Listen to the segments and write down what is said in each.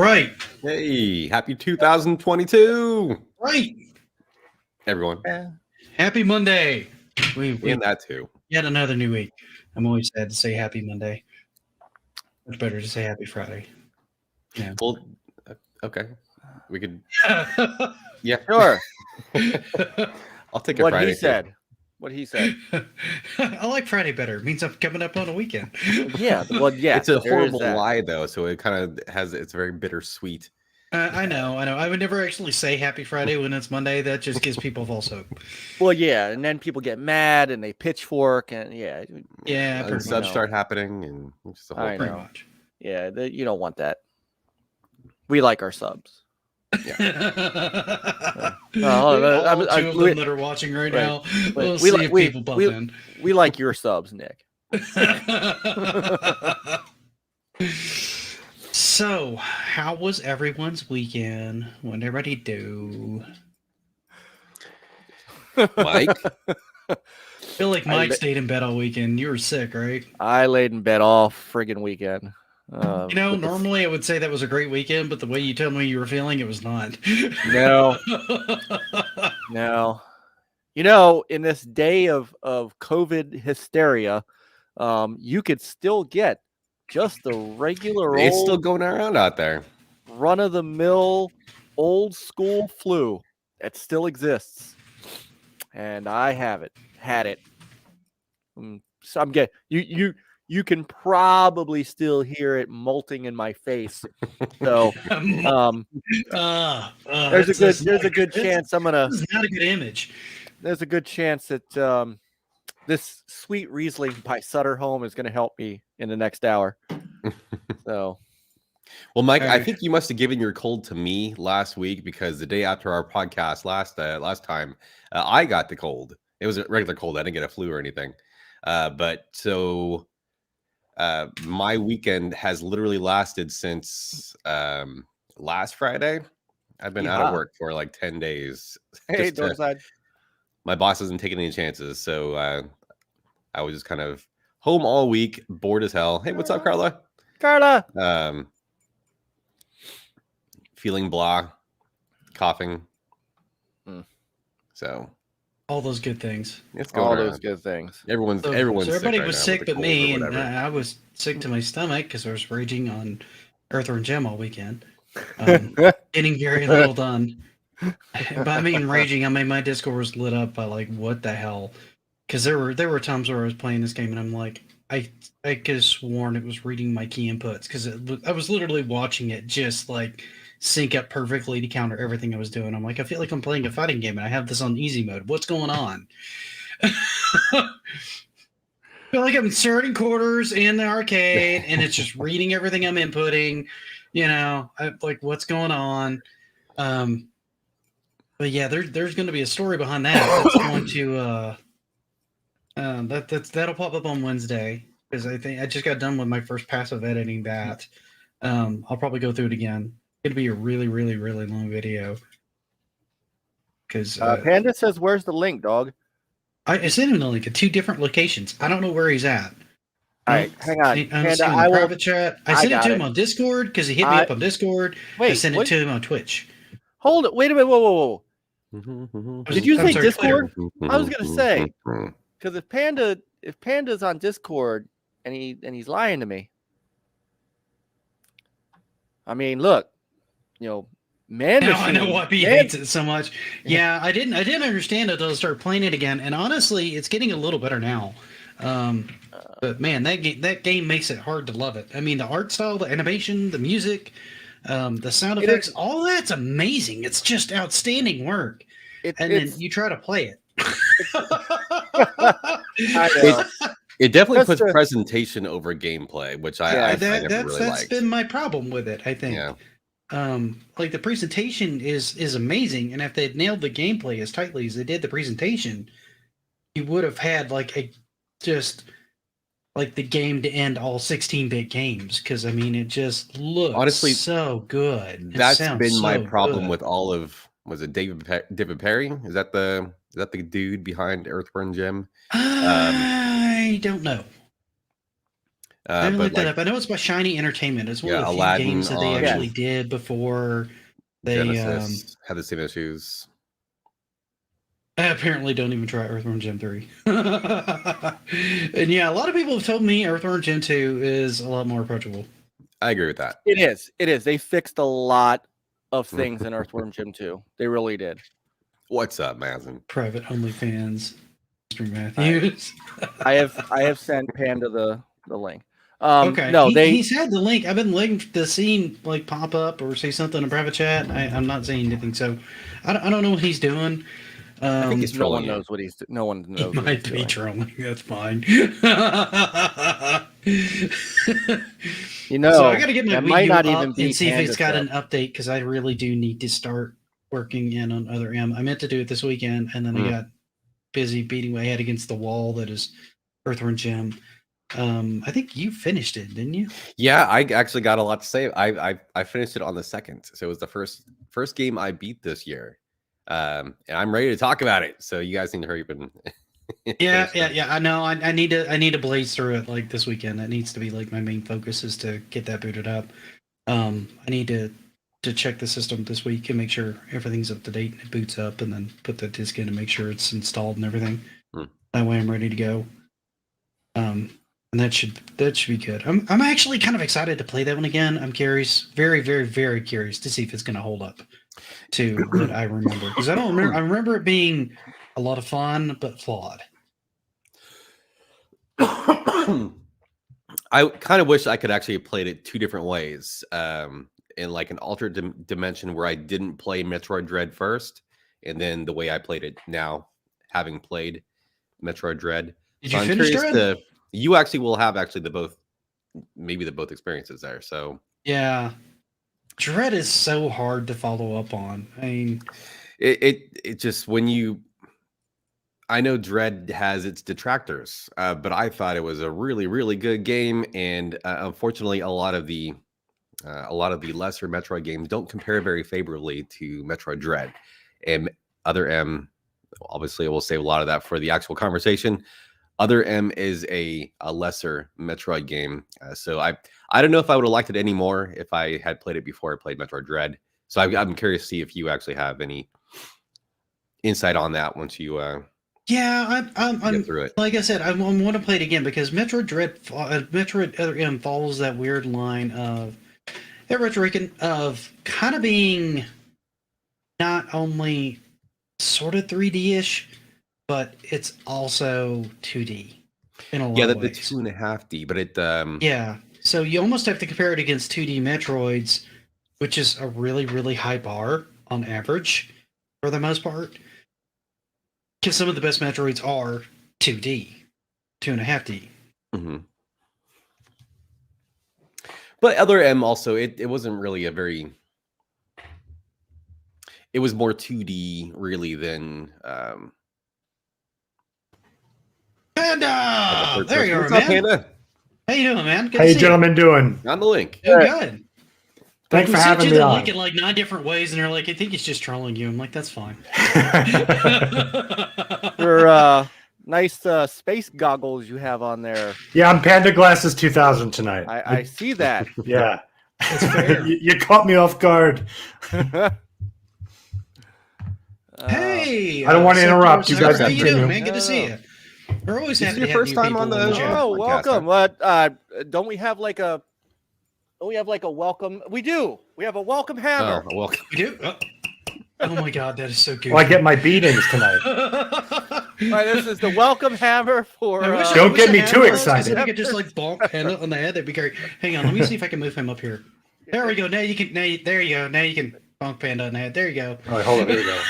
right. Hey, happy 2022. Right. Everyone. Happy Monday. We And that too. yet another new week. I'm always sad to say happy Monday. Much better to say happy Friday. Yeah. Well, okay. We could. Yeah, sure. I'll take What Friday he said. What he said. I like Friday better. It means I'm coming up on a weekend. Yeah. Well, yeah. It's a horrible lie, though. So it kind of has. It's very bittersweet. I know. I would never actually say happy Friday when it's Monday. That just gives people false hope. Well, yeah, and then people get mad and they pitchfork and yeah. And subs start happening and just a whole I thing. know. Much. Yeah, you don't want that. We like our subs. Yeah. Two of them that are watching right now. We'll see if people bump in. We like your subs, Nick. So, how was everyone's weekend? What did everybody do? Mike? I feel like Mike stayed in bed all weekend. You were sick, right? I laid in bed all friggin' weekend. Normally I would say that was a great weekend, but the way you told me you were feeling, it was not. No. No. In this day of COVID hysteria, you could still get just the regular It's still going around out there. Run-of-the-mill, old school flu that still exists. And I had it. So I'm getting you can probably still hear it molting in my face. So there's a good chance I'm gonna. This is not a good image. There's a good chance that this sweet Riesling by Sutter Home is going to help me in the next hour. So, well, Mike, I think you must have given your cold to me last week because the day after our podcast last time, I got the cold. It was a regular cold. I didn't get a flu or anything. But my weekend has literally lasted since last Friday. I've been out of work for like 10 days. Hey, Dorside. My boss isn't taking any chances, so I was just kind of home all week, bored as hell. Hey, what's up, Carla? Carla. Feeling blah, coughing. So all those good things. It's going all around. Those good things. Everyone's so everybody was sick but me, and I was sick to my stomach because I was raging on Earthworm Jim all weekend. Getting very little done. But I mean raging, I mean my Discord was lit up by like what the hell? Because there were times where I was playing this game and I'm like, I could have sworn it was reading my key inputs because I was literally watching it just like sync up perfectly to counter everything I was doing. I'm like, I feel like I'm playing a fighting game and I have this on easy mode. What's going on? I feel like I'm inserting quarters in the arcade and it's just reading everything I'm inputting. Like what's going on? But yeah, there's going to be a story behind that. That's going to that'll pop up on Wednesday because I think I just got done with my first pass of editing that. I'll probably go through it again. It'll be a really, really, really long video. Because Panda says, "Where's the link, dog?" I sent him the link at 2 different locations. I don't know where he's at. All right, hang on. Panda, I will private chat. I sent it to him on Discord because he hit me up on Discord. I sent it to him on Twitch. Hold it. Wait a minute. Whoa. Did you say Discord? I was gonna say because if Panda's on Discord and he's lying to me. I mean, look, man. Now I know why he hates it so much. Yeah, I didn't understand it until I started playing it again, and honestly, it's getting a little better now. But man, that game makes it hard to love it. I mean, the art style, the animation, the music. The sound effects, all that's amazing. It's just outstanding work. Then you try to play it. It definitely puts presentation over gameplay, which I never really liked. That's been my problem with it, I think. Yeah. Like the presentation is amazing, and if they'd nailed the gameplay as tightly as they did the presentation, you would have had like the game to end all 16-bit games, because I mean it just looks honestly so good. That's been my problem with all of David Perry? Is that the dude behind Earthworm Jim? I don't know. I haven't But looked that up. I know it's by Shiny Entertainment. It's one of the few Aladdin games that they on actually did before they Genesis had the same issues. apparently don't even try Earthworm Jim 3. And yeah, a lot of people have told me Earthworm Jim 2 is a lot more approachable. I agree with that. It is. It is. They fixed a lot of things in Earthworm Jim 2. They really did. What's up, Mazin? Private OnlyFans, Mr. Matthews. I have sent Panda the link. Okay. No, he's had the link. I've been letting the scene like pop up or say something in private chat. I'm not saying anything, so I don't know what he's doing. I think he's no one trolling you. knows what he's. No one He knows. What might he's be doing. trolling. That's fine. You know, So I got to get my that Wii might U not up even be and see if it's got Panda an update because I really do need to start working in on Other M. I meant to do it this weekend, and then I got busy beating my head against the wall that is Earthworm Jim. I think you finished it, didn't you? Yeah, I actually got a lot to say. I finished it on the 2nd, so it was the first game I beat this year, and I'm ready to talk about it. So you guys need to hurry up and Yeah. I know. I need to blaze through it like this weekend. That needs to be like my main focus is to get that booted up. I need to check the system this week and make sure everything's up to date and it boots up, and then put the disk in and make sure it's installed and everything. That way I'm ready to go. And that should be good. I'm actually kind of excited to play that one again. I'm curious, very, very, very curious to see if it's going to hold up to what I remember. Because I don't remember. I remember it being a lot of fun, but flawed. I kind of wish I could actually have played it 2 different ways, in like an alternate dimension where I didn't play Metroid Dread first, and then the way I played it now, having played Metroid Dread. Did you finish Dread? You actually will have the both experiences there. So yeah, Dread is so hard to follow up on. I mean, it just I know Dread has its detractors, but I thought it was a really, really good game, and unfortunately, a lot of the lesser Metroid games don't compare very favorably to Metroid Dread. And Other M, obviously, I will save a lot of that for the actual conversation. Other M is a lesser Metroid game, so I don't know if I would have liked it any more if I had played it before I played Metroid Dread. So I'm curious to see if you actually have any insight on that once you yeah, I'm get through it. Like I said, I want to play it again because Metroid Dread, Metroid Other M follows that weird line of of kind of being not only sort of 3D-ish, but it's also 2D in a lot of ways. The 2.5D, but it yeah. So you almost have to compare it against 2D Metroids, which is a really, really high bar on average for the most part. Because some of the best Metroids are 2D, 2.5D. Mm-hmm. But Other M also, it wasn't really it was more 2D really than Panda! There you are, man. Panda? How you doing, man? How you gentlemen doing? On the link. Good. Thanks for having me We sent you the on. link in like 9 different ways, and they're like, I think he's just trolling you. I'm like, that's fine. Your nice space goggles you have on there. Yeah, I'm Panda Glasses 2000 tonight. I see that. Yeah. That's fair. You caught me off guard. Hey, I don't want to interrupt. You guys how you continue. doing, man? Good to see you. We're always This happy is to your have first new time people on the in chat. Oh, podcast, welcome. Don't we have like a welcome? We do. We have a welcome hammer. Oh, welcome. We do? Oh my god, that is so good. Well, I get my beatings tonight. All right, this is the welcome hammer for. Don't get me too excited. If I could just like bonk Panda on the head, that'd be great. Hang on, let me see if I can move him up here. There we go. Now you can. There you go. Now you can bonk Panda on the head. There you go. All right, hold on. There you go.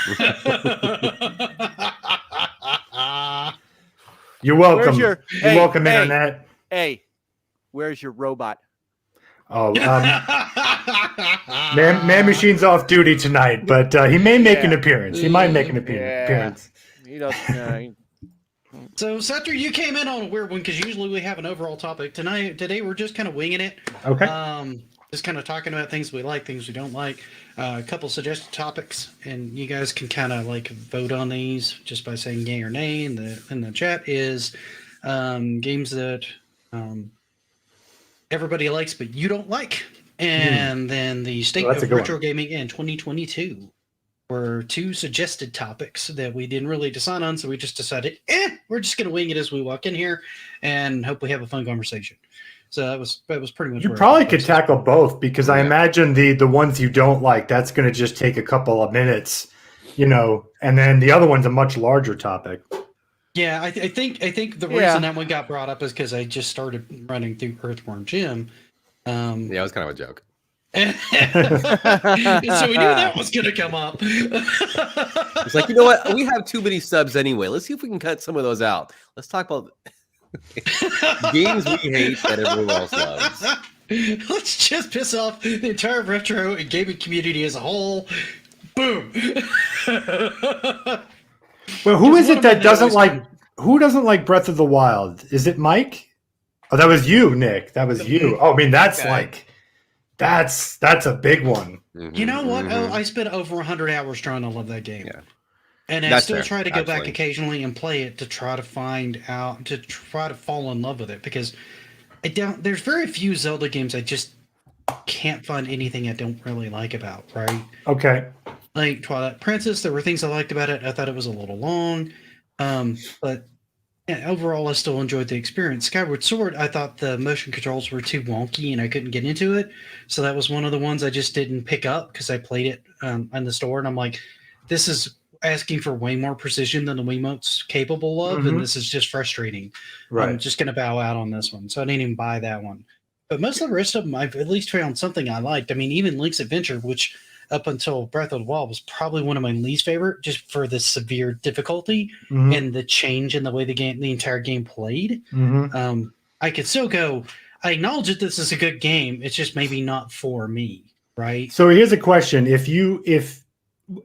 You're welcome. You're welcome, Internet. Hey, where's your robot? Oh, Man Machine's off duty tonight, but he may make an appearance. He might make an appearance. He doesn't. So, Scepter, you came in on a weird one because usually we have an overall topic. Today we're just kind of winging it. Okay. Just kind of talking about things we like, things we don't like. A couple suggested topics, and you guys can kind of like vote on these just by saying yay or nay in the chat. Is games that everybody likes but you don't like. And then the state that's a of good retro one. gaming in 2022 were 2 suggested topics that we didn't really decide on, so we just decided, we're just gonna wing it as we walk in here and hope we have a fun conversation. So that was pretty much. You probably could tackle both, because I imagine the ones you don't like, that's going to just take a couple of minutes, and then the other one's a much larger topic. Yeah, I think the reason that one got brought up is because I just started running through Earthworm Jim. Yeah, it was kind of a joke. So we knew that was going to come up. It's like, you know what? We have too many subs anyway. Let's see if we can cut some of those out. Let's talk about games we hate that everyone else loves. Let's just piss off the entire retro and gaming community as a whole. Boom. Well, who is it that doesn't like? Who doesn't like Breath of the Wild? Is it Mike? Oh, that was you, Nick. That was you. Oh, I mean, that's like, that's a big one. You know what? Oh, I spent over 100 hours trying to love that game. Yeah. And I still try to go back occasionally and play it to try to find out, to try to fall in love with it, because there's very few Zelda games I just can't find anything I don't really like about, right? Okay. Like Twilight Princess, there were things I liked about it. I thought it was a little long. But overall, I still enjoyed the experience. Skyward Sword, I thought the motion controls were too wonky and I couldn't get into it. So that was one of the ones I just didn't pick up because I played it in the store. And I'm like, this is asking for way more precision than the Wiimote's capable of. And this is just frustrating. Right. I'm just going to bow out on this one. So I didn't even buy that one. But most of the rest of them, I've at least found something I liked. I mean, even Link's Adventure, which up until Breath of the Wild was probably one of my least favorite, just for the severe difficulty and the change in the way the entire game played. I could still go, I acknowledge that this is a good game. It's just maybe not for me, right? So here's a question.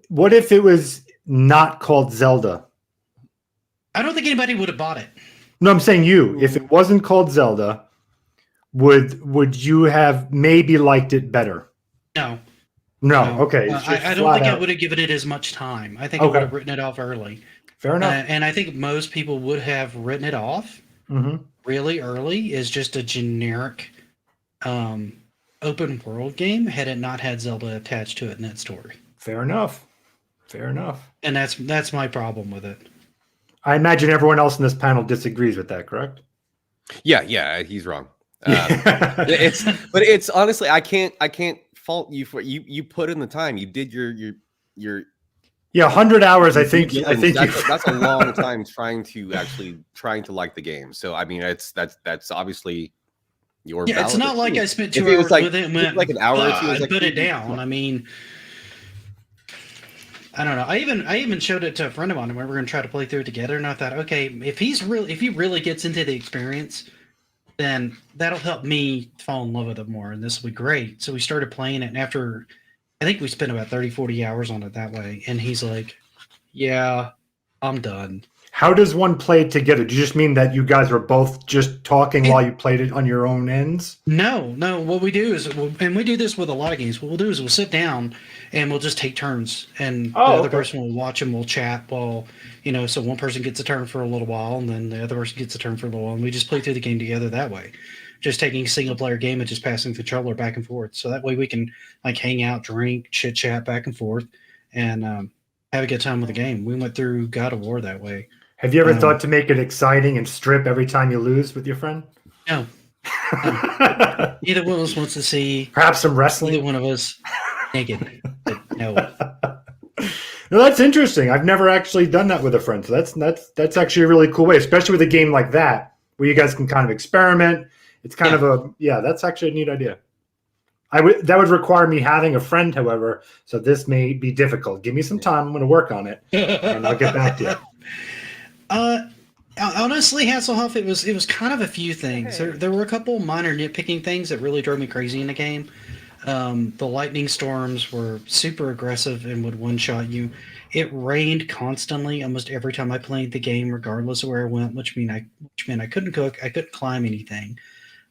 What if it was not called Zelda? I don't think anybody would have bought it. No, I'm saying you. If it wasn't called Zelda, would you have maybe liked it better? No. No, okay. I don't think I would have given it as much time. I think I would have written it off early. Fair enough. And I think most people would have written it off really early as just a generic open world game had it not had Zelda attached to it in that story. Fair enough. And that's my problem with it. I imagine everyone else in this panel disagrees with that, correct? Yeah, he's wrong. It's honestly, I can't fault you for you put in the time. You did your 100 hours. I think that's a long time trying to like the game. So I mean, that's obviously your it's not like I spent 2 hours with it and went like an hour or two. I put it down. I mean, I don't know. I even showed it to a friend of mine and we were going to try to play through it together. And I thought, okay, if he really gets into the experience, then that'll help me fall in love with it more. And this will be great. So we started playing it. And after, I think we spent about 30, 40 hours on it that way. And he's like, yeah, I'm done. How does one play it together? Do you just mean that you guys were both just talking while you played it on your own ends? No. What we do is, and we do this with a lot of games, what we'll do is we'll sit down and we'll just take turns. And the other person will watch and we'll chat while, so one person gets a turn for a little while and then the other person gets a turn for a little while. And we just play through the game together that way. Just taking a single player game and just passing the controller back and forth. So that way we can hang out, drink, chit chat back and forth and have a good time with the game. We went through God of War that way. Have you ever thought to make it exciting and strip every time you lose with your friend? No. Neither one of us wants to see perhaps some wrestling. Either one of us naked. But no. No, that's interesting. I've never actually done that with a friend. So that's actually a really cool way, especially with a game like that, where you guys can kind of experiment. It's kind of that's actually a neat idea. That would require me having a friend, however, so this may be difficult. Give me some time. I'm going to work on it, and I'll get back to you. Honestly, Hasselhoff, it was kind of a few things. There were a couple minor nitpicking things that really drove me crazy in the game. The lightning storms were super aggressive and would one-shot you. It rained constantly almost every time I played the game, regardless of where I went, which meant I couldn't cook, I couldn't climb anything.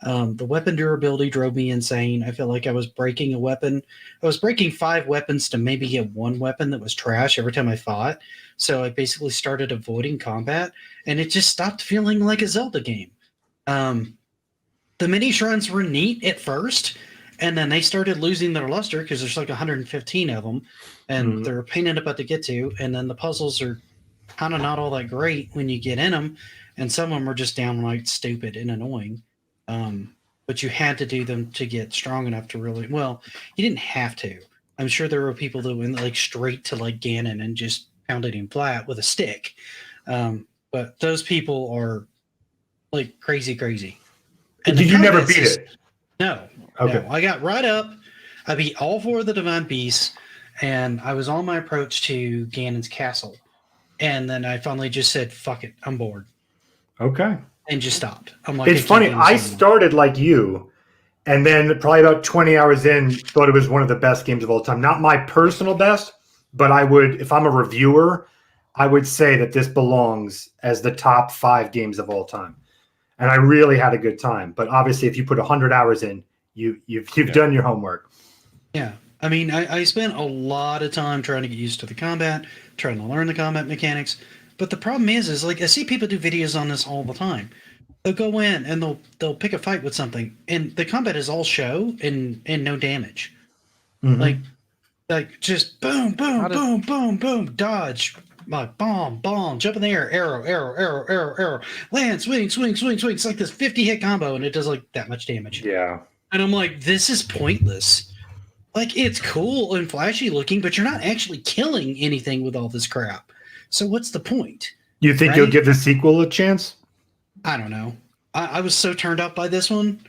The weapon durability drove me insane. I felt like I was breaking a weapon. I was breaking 5 weapons to maybe get one weapon that was trash every time I fought. So I basically started avoiding combat, and it just stopped feeling like a Zelda game. The the mini shrines were neat at first, and then they started losing their luster because there's like 115 of them, and they're a pain in the butt to get to. And then the puzzles are kind of not all that great when you get in them, and some of them are just downright stupid and annoying. But you had to do them to get strong enough to really. Well, you didn't have to. I'm sure there were people that went like straight to like Ganon and just pounded him flat with a stick. But those people are like crazy. And did you never beat it? No. Okay. No. I got right up. I beat all 4 of the Divine Beasts, and I was on my approach to Ganon's castle. And then I finally just said, fuck it, I'm bored. Okay. And just stopped. I'm like, it's funny. I started like you, and then probably about 20 hours in, thought it was one of the best games of all time. Not my personal best, but I would, if I'm a reviewer, I would say that this belongs as the top 5 games of all time. And I really had a good time. But obviously, if you put 100 hours in, you've done your homework. Yeah. I mean, I spent a lot of time trying to get used to the combat, trying to learn the combat mechanics. But the problem is like I see people do videos on this all the time. They'll go in and they'll pick a fight with something, and the combat is all show and no damage. Like just boom, dodge, like bomb, jump in the air, arrow, land, swing. It's like this 50 hit combo, and it does like that much damage. Yeah. And I'm like, this is pointless. Like, it's cool and flashy looking, but you're not actually killing anything with all this crap. So what's the point? You think you'll give the sequel a chance? I don't know. I was so turned up by this one.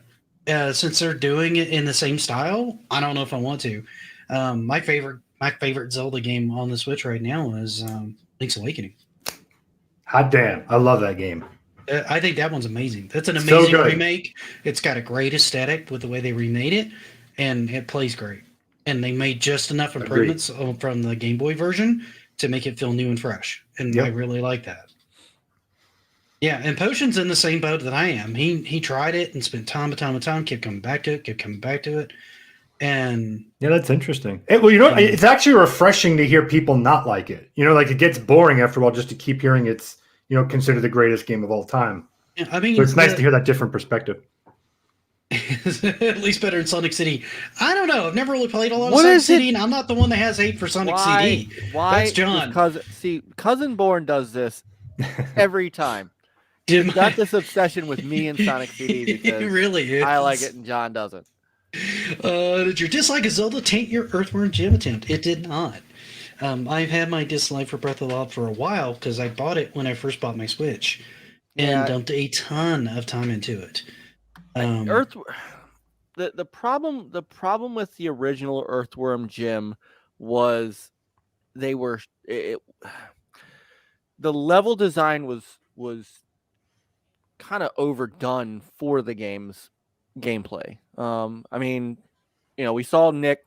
Since they're doing it in the same style, I don't know if I want to. My favorite Zelda game on the Switch right now is Link's Awakening. Hot damn. I love that game. I think that one's amazing. That's an amazing remake. It's got a great aesthetic with the way they remade it, and it plays great. And they made just enough improvements from the Game Boy version to make it feel new and fresh. And I really like that. Yeah, and Potion's in the same boat that I am. He tried it and spent time, kept coming back to it. And yeah, that's interesting. Well, you know, it's actually refreshing to hear people not like it. You know, like it gets boring after a while just to keep hearing it's, you know, considered the greatest game of all time. Yeah, I mean, so it's nice to hear that different perspective. At least better than Sonic CD. I don't know. I've never really played a lot of Sonic CD, and I'm not the one that has hate for Sonic CD. Why? That's John. Cousin Born does this every time. He's got this obsession with me and Sonic CD because it really is. I like it and John doesn't. Did your dislike of Zelda taint your Earthworm Jim attempt? It did not. I've had my dislike for Breath of the Wild for a while because I bought it when I first bought my Switch and dumped a ton of time into it. The problem with the original Earthworm Jim was the level design was kind of overdone for the game's gameplay. I mean, you know, we saw Nick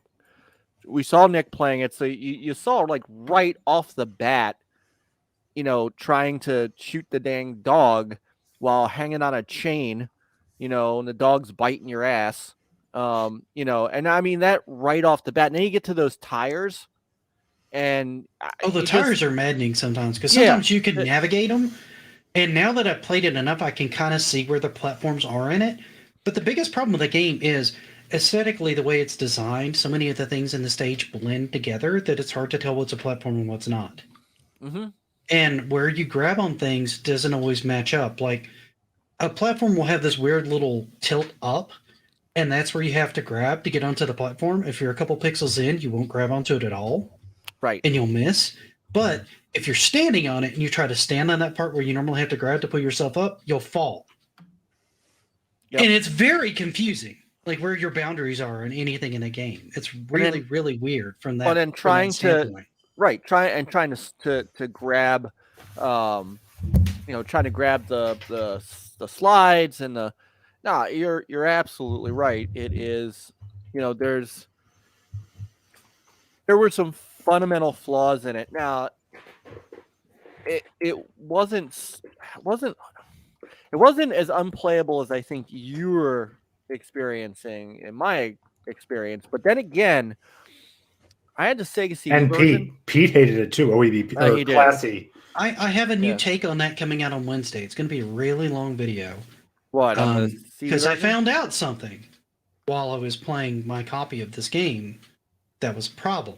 playing it, so you saw like right off the bat, you know, trying to shoot the dang dog while hanging on a chain, you know, and the dog's biting your ass. You know, and I mean that right off the bat. And then you get to those tires, and the tires are maddening sometimes because sometimes you can navigate them. And now that I've played it enough, I can kind of see where the platforms are in it. But the biggest problem with the game is aesthetically the way it's designed. So many of the things in the stage blend together that it's hard to tell what's a platform and what's not. Mm-hmm. And where you grab on things doesn't always match up. Like a platform will have this weird little tilt up, and that's where you have to grab to get onto the platform. If you're a couple pixels in, you won't grab onto it at all. Right. And you'll miss. But if you're standing on it and you try to stand on that part where you normally have to grab to pull yourself up, you'll fall. Yep. And it's very confusing, like where your boundaries are in anything in a game. It's really, really weird from that. But then trying to grab, you know, trying to grab the slides and the. No, you're absolutely right. It is, you know, there were some fundamental flaws in it. Now, it wasn't as unplayable as I think you were experiencing in my experience. But then again, I had the Sega CD and version. Pete hated it too. Classy. I have a new take on that coming out on Wednesday. It's going to be a really long video. What? because I found out something while I was playing my copy of this game that was a problem,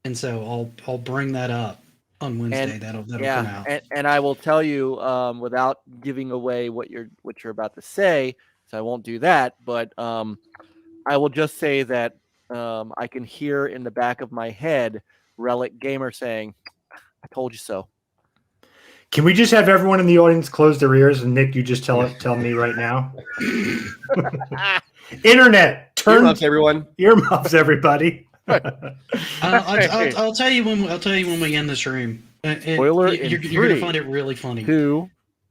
and so I'll bring that up on Wednesday. That'll come out. And I will tell you, without giving away what you're about to say, so I won't do that. But I will just say that I can hear in the back of my head Relic Gamer saying, "I told you so." Can we just have everyone in the audience close their ears and Nick, you just tell me right now? Internet, turn earmuffs, everyone. Earmuffs, everybody. I'll tell you when we end this room. Spoiler You're in gonna 3, find it really funny. 2,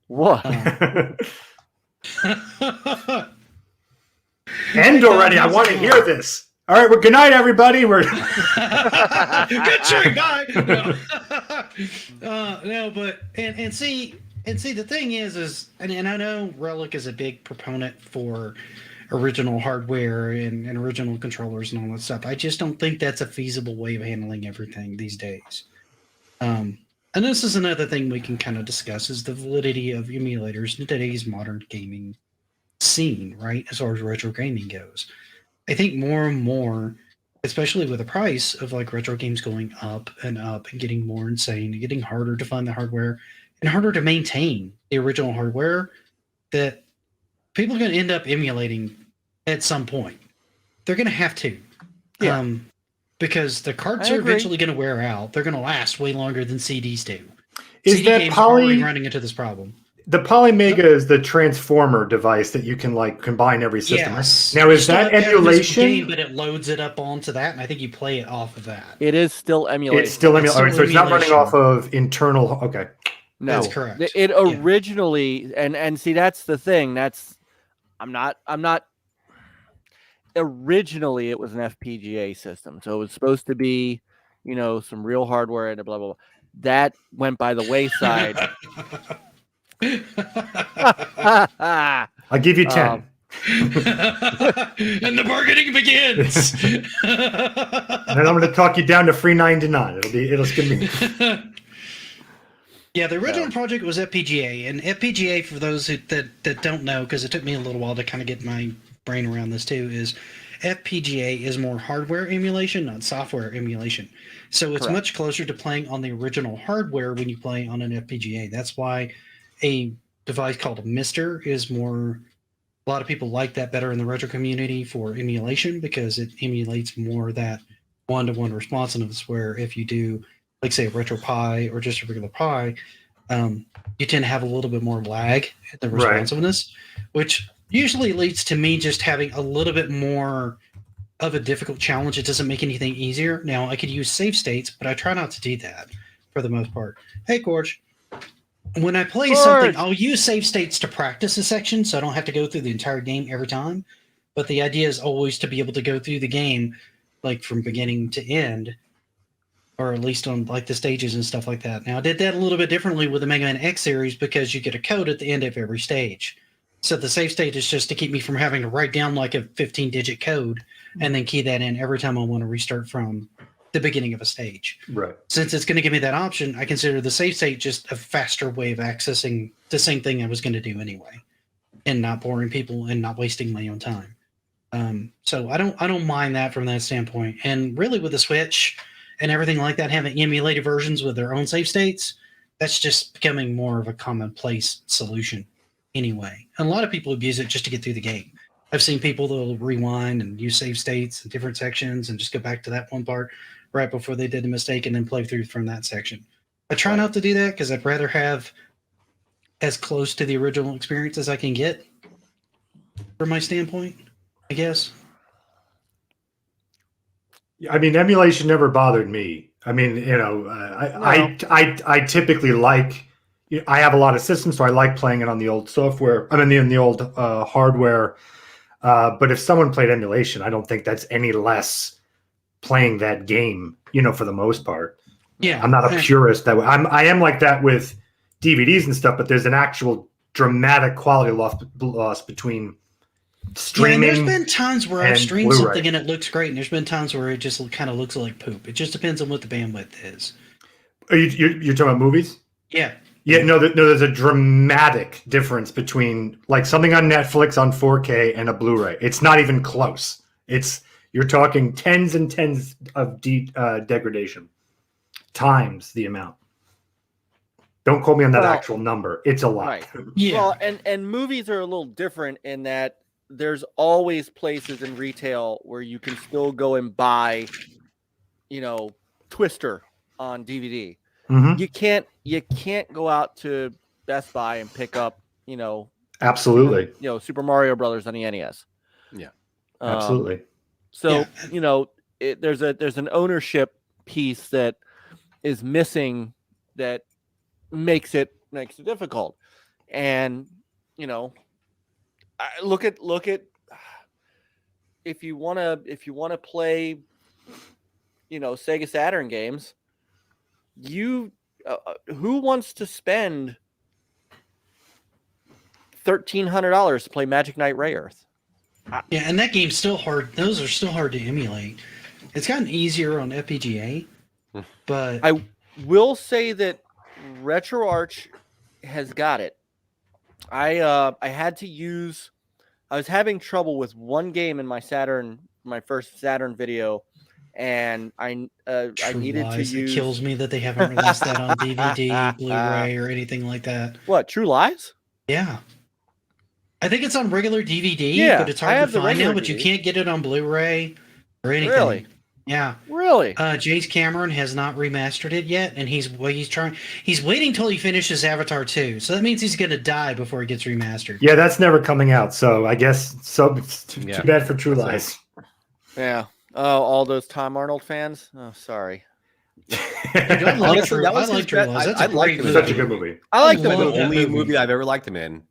1. End already. I want to hear this. All right, well, good night, everybody. We're good trick, bye. No, but and see the thing is and I know Relic is a big proponent for original hardware and original controllers and all that stuff. I just don't think that's a feasible way of handling everything these days. And this is another thing we can kind of discuss is the validity of emulators in today's modern gaming scene, right? As far as retro gaming goes. I think more and more, especially with the price of like retro games going up and getting more insane and getting harder to find the hardware and harder to maintain the original hardware, that people are going to end up emulating at some point. They're going to have to. Yeah. Because the carts are eventually going to wear out. They're going to last way longer than CDs do. Is CD that games are already running into this problem. The Polymega is the transformer device that you can like combine every system. Yes. Now, is that emulation? Game, but it loads it up onto that, and I think you play it off of that. It is still emulated. It's still emulated. So it's not running off of internal. Okay. No, that's correct. It originally, and see, that's the thing. I'm not. Originally, it was an FPGA system, so it was supposed to be, some real hardware and blah blah blah. That went by the wayside. I'll give you 10. And the bargaining begins. And then I'm going to talk you down to free 99. It'll skip me. Yeah, the original project was FPGA, and FPGA, for those that don't know, because it took me a little while to kind of get my brain around this too, is FPGA is more hardware emulation, not software emulation. So it's much closer to playing on the original hardware when you play on an FPGA. That's why a device called a Mister is more. A lot of people like that better in the retro community for emulation because it emulates more that one-to-one responsiveness. Where if you do, like say, a Retro Pi or just a regular Pi, you tend to have a little bit more lag in the responsiveness, which usually leads to me just having a little bit more of a difficult challenge. It doesn't make anything easier. Now, I could use save states, but I try not to do that for the most part. Hey, Gorge. When I play something, I'll use save states to practice a section, so I don't have to go through the entire game every time. But the idea is always to be able to go through the game, like from beginning to end, or at least on like the stages and stuff like that. Now, I did that a little bit differently with the Mega Man X series because you get a code at the end of every stage. So the save state is just to keep me from having to write down like a 15-digit code and then key that in every time I want to restart from the beginning of a stage. Right. Since it's going to give me that option, I consider the save state just a faster way of accessing the same thing I was going to do anyway, and not boring people and not wasting my own time. So I don't mind that from that standpoint. And really, with the Switch and everything like that, having emulated versions with their own save states, that's just becoming more of a commonplace solution anyway. And a lot of people abuse it just to get through the game. I've seen people that'll rewind and use save states in different sections and just go back to that one part right before they did a mistake and then play through from that section. I try not to do that because I'd rather have as close to the original experience as I can get from my standpoint, I guess. I mean, emulation never bothered me. I mean, I typically like. I have a lot of systems, so I like playing it on the old software. I mean, the old hardware. But if someone played emulation, I don't think that's any less playing that game. For the most part. Yeah, I'm not a purist that way. I am like that with DVDs and stuff, but there's an actual dramatic quality loss between streaming. Yeah, there's been times where I've streamed Blu-ray. something and it looks great, and there's been times where it just kind of looks like poop. It just depends on what the bandwidth is. Are you're talking about movies? Yeah. Yeah, no, there's a dramatic difference between like something on Netflix on 4K and a Blu-ray. It's not even close. You're talking tens and tens of degradation times the amount. Don't quote me on that actual number. It's a lot. Right. Yeah. Well, and movies are a little different in that there's always places in retail where you can still go and buy, Twister on DVD. Mm-hmm. You can't go out to Best Buy and pick up, Absolutely. Super Mario Brothers on the NES. Yeah. Absolutely. So, there's an ownership piece that is missing that makes it difficult. And, look at if you want to play, Sega Saturn games, who wants to spend $1,300 to play Magic Knight Ray Earth? Yeah, and that game's still hard. Those are still hard to emulate. It's gotten easier on FPGA, but I will say that RetroArch has got it. I was having trouble with one game in my first Saturn video, and I needed to use. It kills me that they haven't released that on DVD, Blu-ray, or anything like that. What, True Lies? Yeah. I think it's on regular DVD, Yeah, but it's I hard have to the find now, regular but you DVD. can't get it on Blu-ray or anything. Really? Yeah. Really? James Cameron has not remastered it yet, and he's waiting till he finishes Avatar 2. So that means he's going to die before it gets remastered. Yeah, that's never coming out. So I guess it's too bad for True Lies. Yeah. Oh, all those Tom Arnold fans? Oh, sorry. I like True Lies. That's a great movie. Such a good movie. I like the the movie. only movie I've ever liked him in.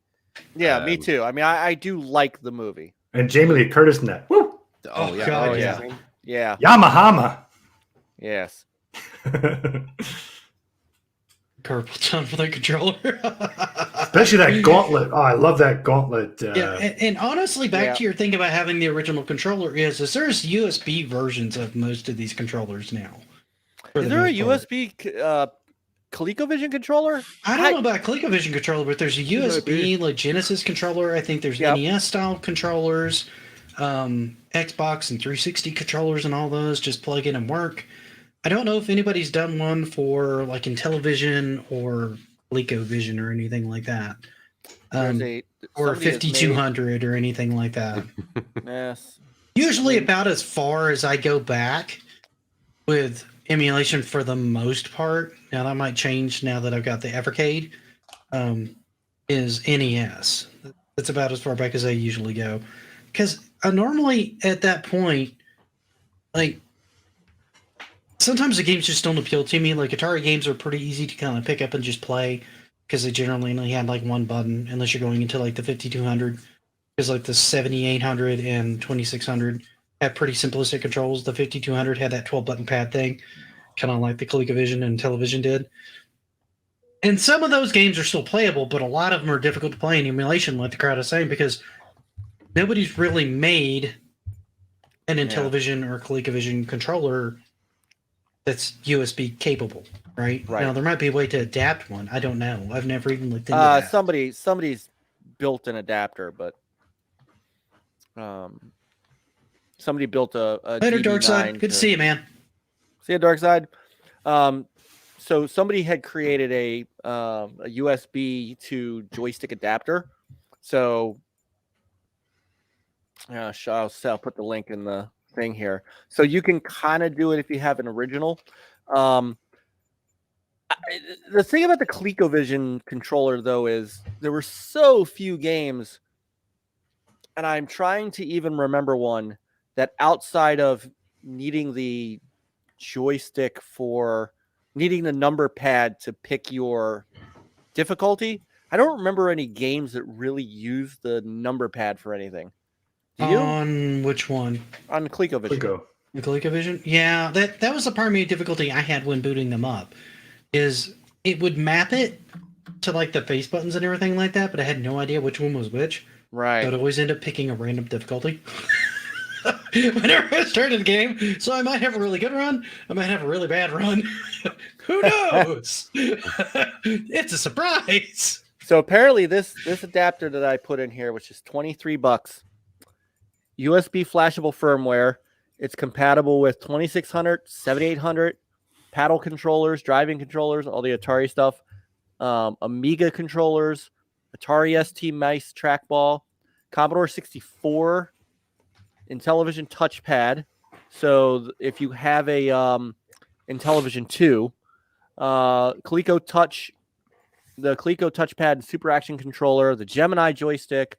Yeah, me too. I mean, I do like the movie. And Jamie Lee Curtis in that. Woo! Oh, yeah. God, Oh, yeah. Yeah. Yamahama. Yes. Purple tongue for the controller. Especially that gauntlet. Oh, I love that gauntlet. Yeah, and honestly, back to your thing about having the original controller is there's USB versions of most of these controllers now. Is there a USB ColecoVision controller? I don't know about ColecoVision controller, but there's a USB like Genesis controller. I think there's NES style controllers, Xbox and 360 controllers, and all those just plug in and work. I don't know if anybody's done one for like Intellivision or ColecoVision or anything like that, or 5200 or anything like that. Yes. Usually, about as far as I go back with emulation for the most part. Now that might change now that I've got the Evercade. Is NES. That's about as far back as I usually go, because normally at that point, like sometimes the games just don't appeal to me. Like Atari games are pretty easy to kind of pick up and just play because they generally only had like one button, unless you're going into like the 5200, because like the 7800 and 2600 have pretty simplistic controls. The 5200 had that 12-button pad thing, kind of like the ColecoVision and Television did. And some of those games are still playable, but a lot of them are difficult to play in emulation, like the crowd is saying, because nobody's really made an Intellivision or ColecoVision controller that's USB capable, right? Now, there might be a way to adapt one. I don't know. I've never even looked into that. Somebody's built an adapter, but somebody built a Later, DB9 Darkside. Good to see you, man. See you, Darkside. So somebody had created a USB to joystick adapter. So I'll put the link in the thing here. So you can kind of do it if you have an original. The thing about the ColecoVision controller, though, is there were so few games, and I'm trying to even remember one that outside of needing the joystick for needing the number pad to pick your difficulty, I don't remember any games that really use the number pad for anything. Do you? On which one? On ColecoVision. The ColecoVision? Yeah, that was the primary difficulty I had when booting them up, is it would map it to like the face buttons and everything like that, but I had no idea which one was which. Right. So I'd always end up picking a random difficulty. whenever I started the game. So I might have a really good run. I might have a really bad run. Who knows? It's a surprise. So apparently this adapter that I put in here, which is $23, USB flashable firmware. It's compatible with 2600, 7800, paddle controllers, driving controllers, all the Atari stuff, Amiga controllers, Atari ST mice trackball, Commodore 64, Intellivision touchpad. So if you have a Intellivision 2, Coleco Touch, the Coleco touchpad and super action controller, the Gemini joystick,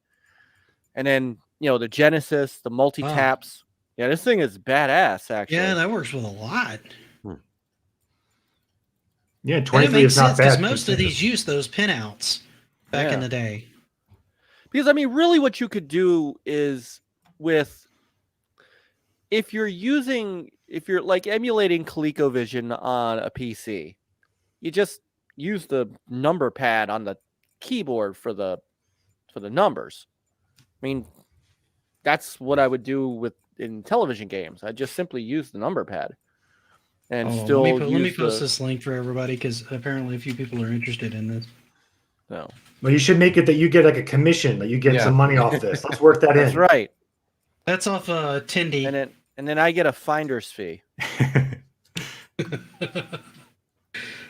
and then the Genesis, the multi taps. Wow. Yeah, this thing is badass. Actually, yeah, that works with a lot. Yeah, 23 is not bad. Because most of these use those pinouts back in the day. Because I mean, really, what you could do is if you're like emulating ColecoVision on a PC, you just use the number pad on the keyboard for the numbers. I mean, that's what I would do in television games. I just simply use the number pad and let me post this link for everybody because apparently a few people are interested in this. No. Well, you should make it that you get like a commission, that you get some money off this. Let's work that in. That's right. That's off Tindy. And then I get a finder's fee.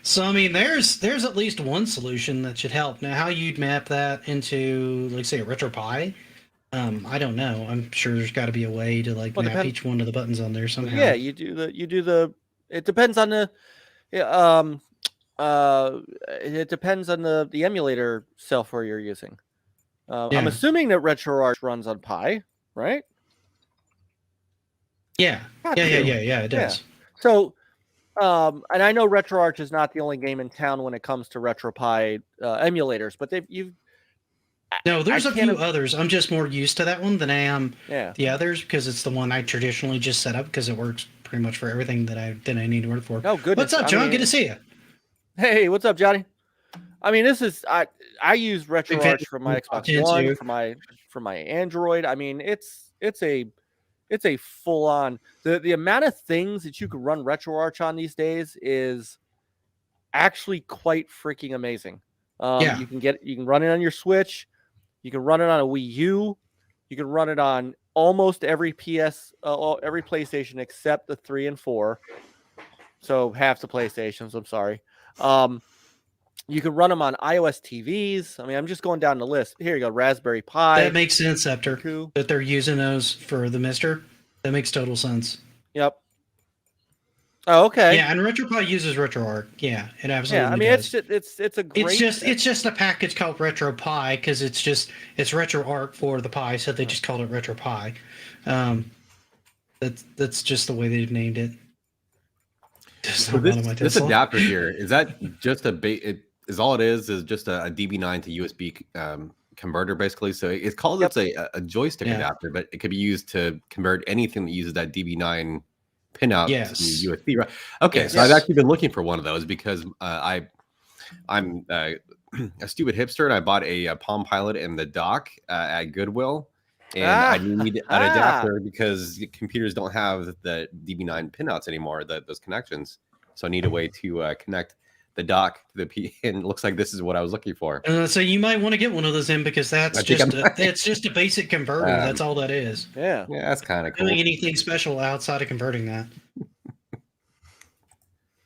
So I mean, there's at least one solution that should help. Now, how you'd map that into, like, say, a RetroPie, I don't know. I'm sure there's got to be a way to map each one of the buttons on there somehow. Yeah, you do the. It depends on the. It depends on the emulator software you're using. I'm assuming that RetroRoots runs on Pi, right? Yeah. It does. Yeah. So. And I know RetroArch is not the only game in town when it comes to RetroPie emulators, but there's a few others. I'm just more used to that one than I am the others because it's the one I traditionally just set up because it works pretty much for everything that I need to work for. Oh, goodness. What's up, John? Good to see you. Hey, what's up, Johnny? I mean, I use RetroArch for my Xbox One, for my Android. I mean, it's a full-on the amount of things that you can run RetroArch on these days is actually quite freaking amazing. You can run it on your Switch, you can run it on a Wii U, you can run it on almost every every PlayStation except the 3 and 4. So half the PlayStations, I'm sorry. You can run them on iOS TVs. I mean, I'm just going down the list. Here you go, Raspberry Pi. That makes sense, Scepter, that they're using those for the Mister. That makes total sense. Yep. Oh, okay. Yeah, and RetroPie uses RetroArch. Yeah, it absolutely. Yeah, I mean, does. it's a great. It's just a package called RetroPie because it's RetroArch for the Pi, so they just called it RetroPie. That's just the way they've named it. So this adapter here, is that just is all it is just a DB9 to USB converter, basically? So it's called it's a joystick adapter, but it could be used to convert anything that uses that DB9 pinout to USB, right? Okay, so I've actually been looking for one of those because I'm a stupid hipster and I bought a Palm Pilot and the dock at Goodwill. And I need an adapter because computers don't have the DB9 pinouts anymore, those connections. So I need a way to connect the dock to the P. And it looks like this is what I was looking for. So you might want to get one of those in because it's just a basic converter. That's all that is. Yeah, that's kind of cool. Doing anything special outside of converting that.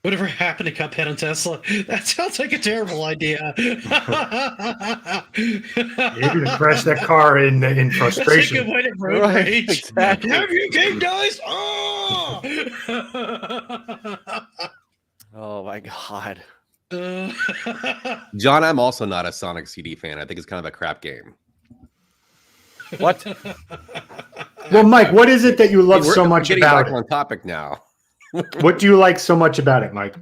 Whatever happened to Cuphead and Tesla? That sounds like a terrible idea. You can crash that car in frustration. That's a good way to road rage. Exactly. Have you game guys? Oh! Oh my god. John, I'm also not a Sonic CD fan. I think it's kind of a crap game. What? Well, Mike, what is it that you love so much about it? On topic now. What do you like so much about it, Mike?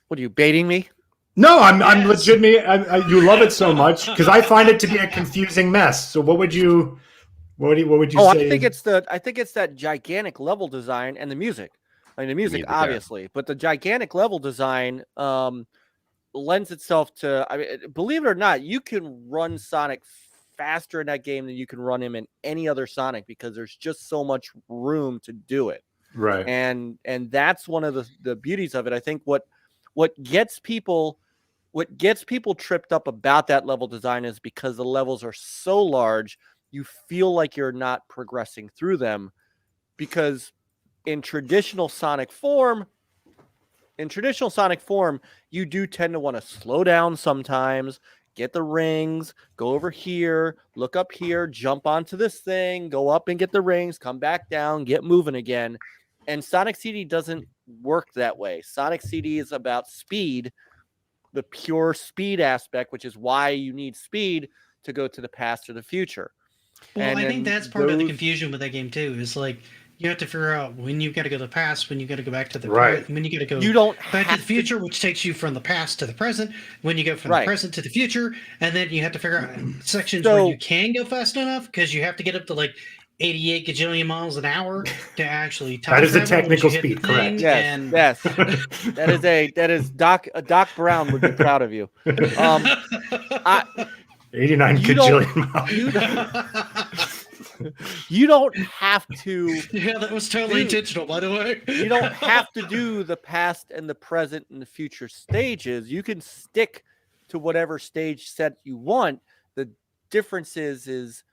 What are you baiting me? No, I'm legitimately. You love it so much because I find it to be a confusing mess. So what would you say? I think it's that gigantic level design and the music. I mean, the music obviously, but the gigantic level design lends itself to. I mean, believe it or not, you can run Sonic faster in that game than you can run him in any other Sonic because there's just so much room to do it. Right. And that's one of the beauties of it. I think what gets people tripped up about that level design is because the levels are so large, you feel like you're not progressing through them, because in traditional Sonic form, you do tend to want to slow down sometimes, get the rings, go over here, look up here, jump onto this thing, go up and get the rings, come back down, get moving again. And Sonic CD doesn't work that way. Sonic CD is about speed, the pure speed aspect, which is why you need speed to go to the past or the future. Well, And I think then that's part of the those- confusion with that game too. Is like you have to figure out when you've got to go to the past, when you got to go back to the Right. when you got to go you don't back to have the future, which takes you from the past to the present. When you go from Right. the present to the future, and then you have to figure out sections So- where you can go fast enough because you have to get up to like 88 gajillion miles an hour to actually time That is the travel once technical you hit speed, the thing, correct. and Yes. That is Doc Brown would be proud of you. 89 You don't- gajillion miles. You don't have to yeah, that was totally intentional, by the way. you don't have to do the past and the present and the future stages. You can stick to whatever stage set you want. The difference is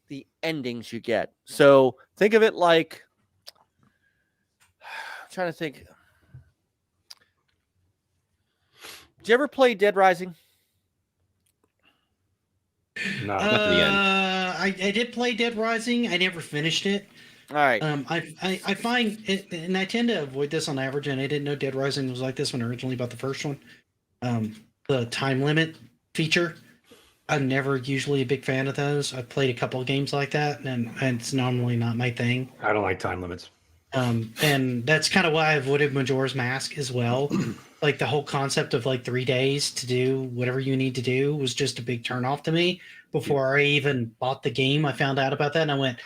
the endings you get. So think of it like, I'm trying to think. Did you ever play Dead Rising? No. Not to the end. I did play Dead Rising. I never finished it. All right. I find it, and I tend to avoid this on average. And I didn't know Dead Rising was like this when I originally bought the first one. The time limit feature. I'm never usually a big fan of those. I've played a couple of games like that, and it's normally not my thing. I don't like time limits. And that's kind of why I avoided Majora's Mask as well. Like the whole concept of like 3 days to do whatever you need to do was just a big turnoff to me. Before I even bought the game, I found out about that, and I went,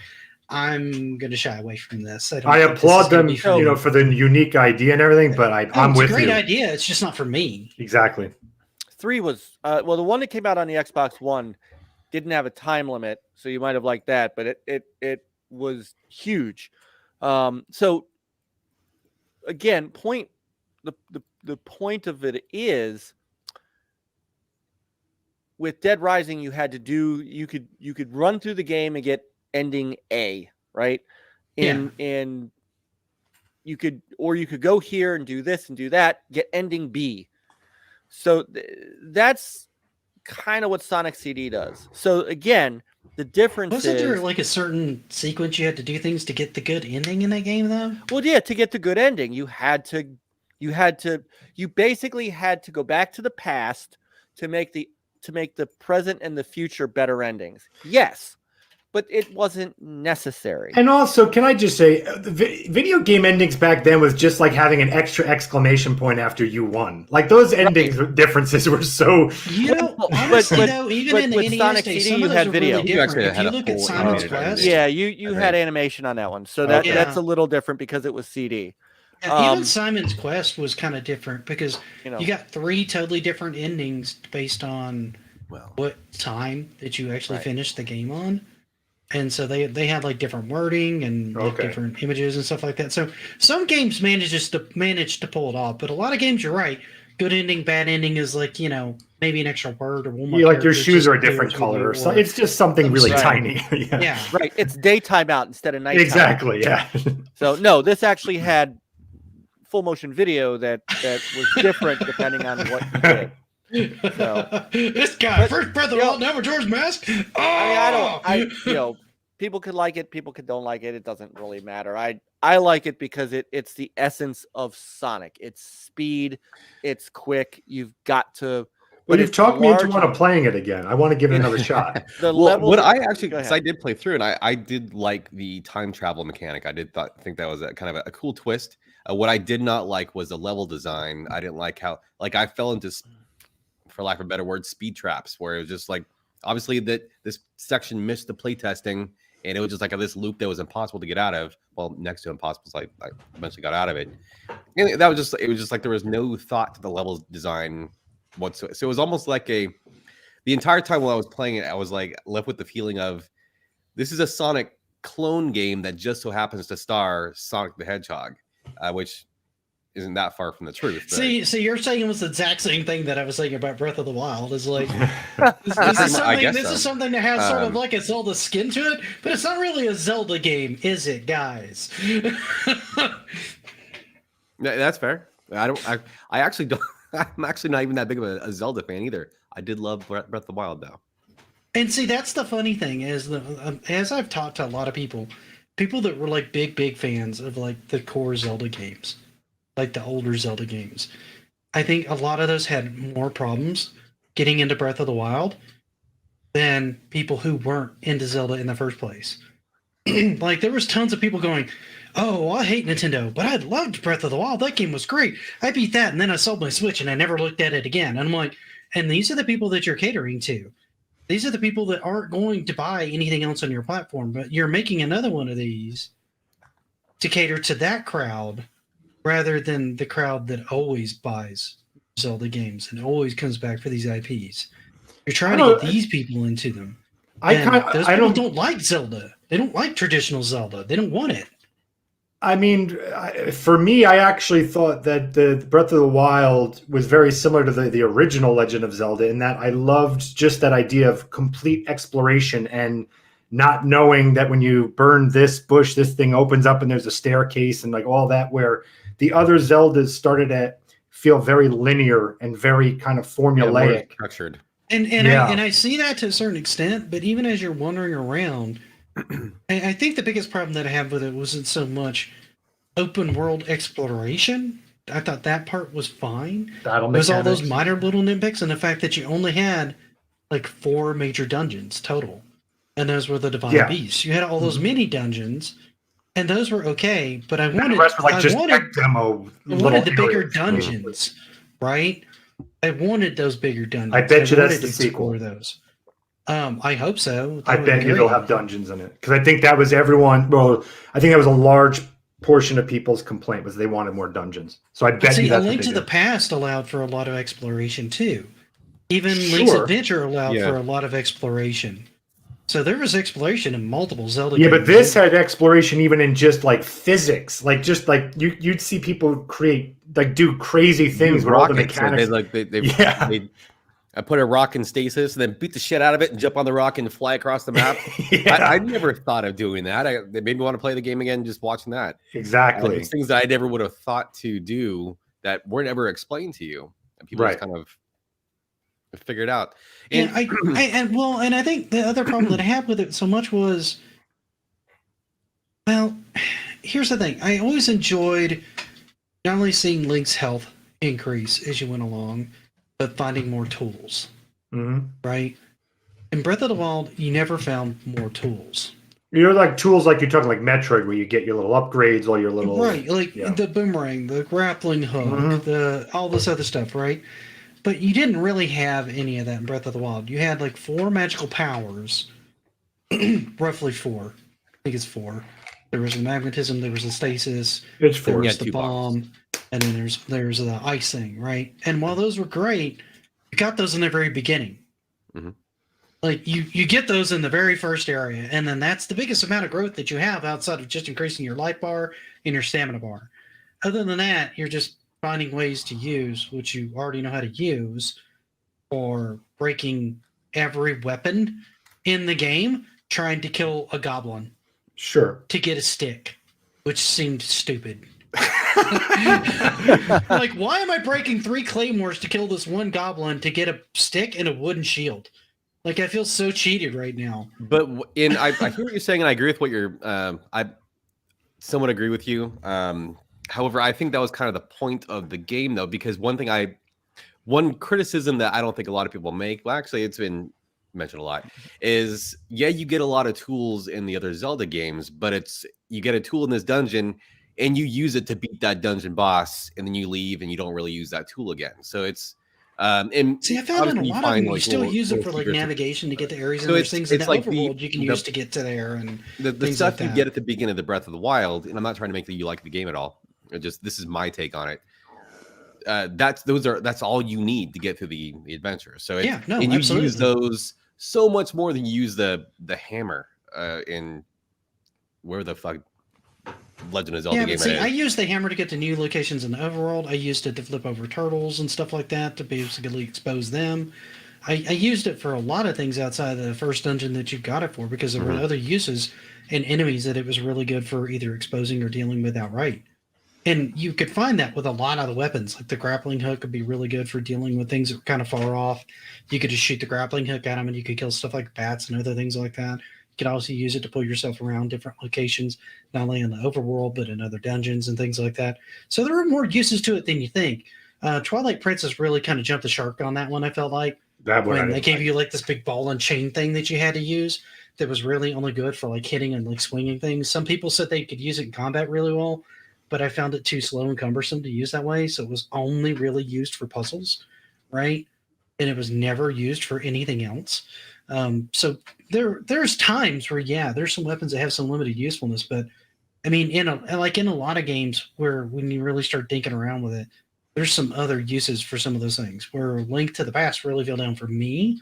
"I'm going to shy away from this." I think this is applaud gonna them, be for me." for the unique idea and everything, but I'm It's with a great you. idea. It's just not for me. Exactly. 3 was the one that came out on the Xbox One didn't have a time limit, so you might have liked that, but it was huge. So again, the point of it is, with Dead Rising, you could run through the game and get ending A, right? And you could go here and do this and do that, get ending B. So that's kind of what Sonic CD does. So again, the difference Wasn't is, there like a certain sequence you had to do things to get the good ending in that game, though? well, yeah, to get the good ending, you basically had to go back to the past to make the present and the future better endings. Yes, but it wasn't necessary. And also, can I just say, video game endings back then was just like having an extra exclamation point after you won. Like those endings differences were so. You know, Well, honestly but- though, even but in the with NES Sonic days, CD, some you of those had are video. really You actually different. If had you a look at full Simon's animated Quest, ending. Yeah, you I had think. animation on that one, so that Okay. that's a little different because it was CD. yeah, even Simon's Quest was kind of different because You know, you got 3 totally different endings based on Well, what time that you actually Right. finished the game on. And so they had like different wording and like, Okay. different images and stuff like that. So some games manage to pull it off, but a lot of games, you're right. Good ending, bad ending is like, maybe an extra word or one more. Like your character shoes just are a appears different with color, you, or so or- it's just something really Right. tiny. Yeah. yeah. right. It's daytime out instead of nighttime. Exactly. Yeah. So no, this actually had full motion video that was different depending on what you did. So- This guy, But, first breath of you know- all, never George Mask. I mean, people could like it, people don't like it. It doesn't really matter. I like it because it's the essence of Sonic. It's speed, it's quick. You've got to. Well, but you've it's talked me into large- want to playing it again. I want to give it another shot. The well, levels. what I actually, Go because ahead. I did play through, and I did like the time travel mechanic. I did think that was a kind of a cool twist. What I did not like was the level design. I didn't like how, like, I fell into, for lack of a better word, speed traps, where it was just like, obviously that this section missed the playtesting, and it was just like this loop that was impossible to get out of. Well, next to impossible, so I eventually got out of it. And that was just, it was just like there was no thought to the level design whatsoever. So it was almost like the entire time while I was playing it, I was like left with the feeling of this is a Sonic clone game that just so happens to star Sonic the Hedgehog, which isn't that far from the truth. But... See, you're saying it was the exact same thing that I was saying about Breath of the Wild. Is like this is something that has sort of like a Zelda skin to it, but it's not really a Zelda game, is it, guys? That's fair. I actually don't. I'm actually not even that big of a Zelda fan either. I did love Breath of the Wild though. And see, that's the funny thing is as I've talked to a lot of people that were like big fans of like the core Zelda games, like the older Zelda games. I think a lot of those had more problems getting into Breath of the Wild than people who weren't into Zelda in the first place. Like there was tons of people going, "Oh, I hate Nintendo, but I loved Breath of the Wild. That game was great. I beat that, and then I sold my Switch, and I never looked at it again." And I'm like, and these are the people that you're catering to. These are the people that aren't going to buy anything else on your platform, but you're making another one of these to cater to that crowd rather than the crowd that always buys Zelda games and always comes back for these IPs. You're trying to get these people into them. Those people don't like Zelda. They don't like traditional Zelda. They don't want it. I mean, for me, I actually thought that the Breath of the Wild was very similar to the original Legend of Zelda in that I loved just that idea of complete exploration and not knowing that when you burn this bush, this thing opens up and there's a staircase and like all that, where the other Zeldas started to feel very linear and very kind of formulaic. Structured. And I see that to a certain extent, but even as you're wandering around, I think the biggest problem that I have with it wasn't so much open world exploration. I thought that part was fine. It was all those minor little nitpicks and the fact that you only had like 4 major dungeons total. And those were the Divine Beasts. You had all those mini dungeons, and those were okay, but I wanted the bigger dungeons, right? I wanted those bigger dungeons. I bet you that's the sequel. Those. I hope so. I bet you they'll have dungeons in it because I think that was everyone. Well, I think that was a large portion of people's complaint was they wanted more dungeons. So I bet you that's A Link to the Past allowed for a lot of exploration too. Even Link's Adventure allowed for a lot of exploration. So there was exploration in multiple Zelda games. But this had exploration even in just like physics, like just like you'd see people do crazy things with all the mechanics. I put a rock in stasis and then beat the shit out of it and jump on the rock and fly across the map. I never thought of doing that. They made me want to play the game again just watching that. Exactly. It's things that I never would have thought to do that weren't ever explained to you. And people just kind of figured out. And I think the other problem that I had with it so much was, well, here's the thing. I always enjoyed not only seeing Link's health increase as you went along, but finding more tools, right? In Breath of the Wild, you never found more tools. You're like tools like you're talking like Metroid, where you get your little upgrades, all your little... Right, like the boomerang, the grappling hook, all this other stuff, right? But you didn't really have any of that in Breath of the Wild. You had like 4 magical powers, roughly 4. I think it's 4. There was the magnetism, there was the stasis, it's 4. There was the bomb. And then there's the ice thing, right? And while those were great, you got those in the very beginning. Like you get those in the very first area, and then that's the biggest amount of growth that you have outside of just increasing your life bar and your stamina bar. Other than that, you're just finding ways to use which you already know how to use, or breaking every weapon in the game, trying to kill a goblin. Sure. To get a stick, which seemed stupid. Like, why am I breaking 3 claymores to kill this one goblin to get a stick and a wooden shield? Like, I feel so cheated right now. But I hear what you're saying, and I agree with what you're. I somewhat agree with you. However, I think that was kind of the point of the game, though, because one criticism that I don't think a lot of people make. Well, actually, it's been mentioned a lot. Is you get a lot of tools in the other Zelda games, but you get a tool in this dungeon. And you use it to beat that dungeon boss, and then you leave, and you don't really use that tool again. So it's see, I found in a lot of them you still use it for like navigation to get to areas, and there's things in the overworld you can use to get to there, and the stuff you get at the beginning of the Breath of the Wild. And I'm not trying to make you like the game at all. This is my take on it. that's all you need to get through the adventure. So and you absolutely. use those so much more than you use the hammer in where the fuck Legend of Zelda game see, is. I used the hammer to get to new locations in the overworld. I used it to flip over turtles and stuff like that to basically expose them. I used it for a lot of things outside of the first dungeon that you got it for, because there were other uses and enemies that it was really good for either exposing or dealing with outright. And you could find that with a lot of the weapons. Like the grappling hook would be really good for dealing with things that were kind of far off. You could just shoot the grappling hook at them and you could kill stuff like bats and other things like that. You could also use it to pull yourself around different locations, not only in the overworld, but in other dungeons and things like that. So there are more uses to it than you think. Twilight Princess really kind of jumped the shark on that one, I felt like. When they gave you like this big ball and chain thing that you had to use that was really only good for like hitting and like swinging things. Some people said they could use it in combat really well, but I found it too slow and cumbersome to use that way. So it was only really used for puzzles, right? And it was never used for anything else. So there's times where, there's some weapons that have some limited usefulness, but I mean, in a lot of games where when you really start thinking around with it, there's some other uses for some of those things. Where Link to the Past really fell down for me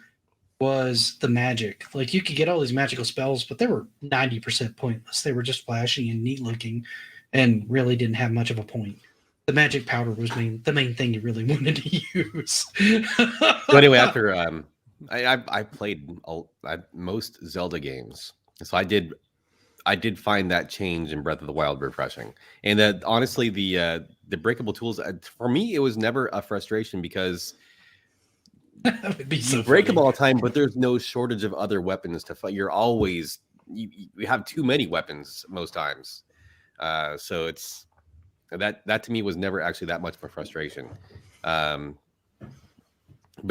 was the magic. Like you could get all these magical spells, but they were 90% pointless. They were just flashy and neat looking and really didn't have much of a point. The magic powder was the main thing you really wanted to use. So anyway, after I played most Zelda games, so I did find that change in Breath of the Wild refreshing, and that honestly the breakable tools for me it was never a frustration because you break them all the time, but there's no shortage of other weapons to fight. You're always you have too many weapons most times, so it's that to me was never actually that much of a frustration. But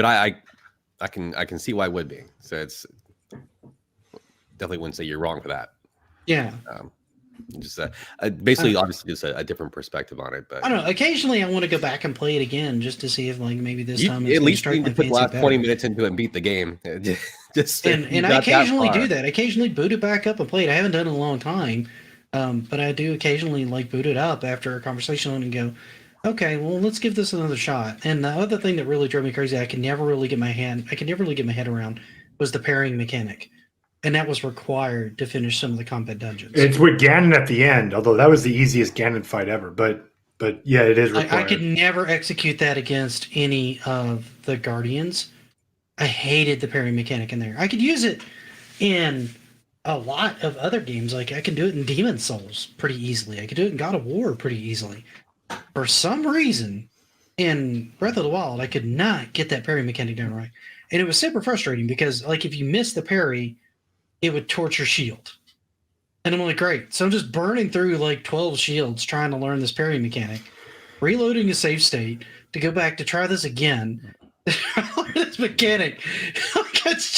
I can see why it would be. So it's definitely wouldn't say you're wrong for that. Yeah. Just basically, obviously, just a different perspective on it. But I don't know. Occasionally, I want to go back and play it again just to see if, like, maybe this time at least you need to put the last 20 minutes into it and beat the game. And I occasionally do that. I occasionally boot it back up and play it. I haven't done it in a long time, but I do occasionally like boot it up after a conversation on it and go, okay, well, let's give this another shot. And the other thing that really drove me crazy, I could never really get my head around, was the pairing mechanic. And that was required to finish some of the combat dungeons. It's with Ganon at the end, although that was the easiest Ganon fight ever. But yeah, it is required. I could never execute that against any of the Guardians. I hated the pairing mechanic in there. I could use it in a lot of other games. Like I can do it in Demon's Souls pretty easily. I could do it in God of War pretty easily. For some reason, in Breath of the Wild, I could not get that parry mechanic down right. And it was super frustrating because, like, if you miss the parry, it would torch your shield. And I'm like, great. So I'm just burning through like 12 shields trying to learn this parry mechanic, reloading a save state to go back to try this again. This mechanic. It's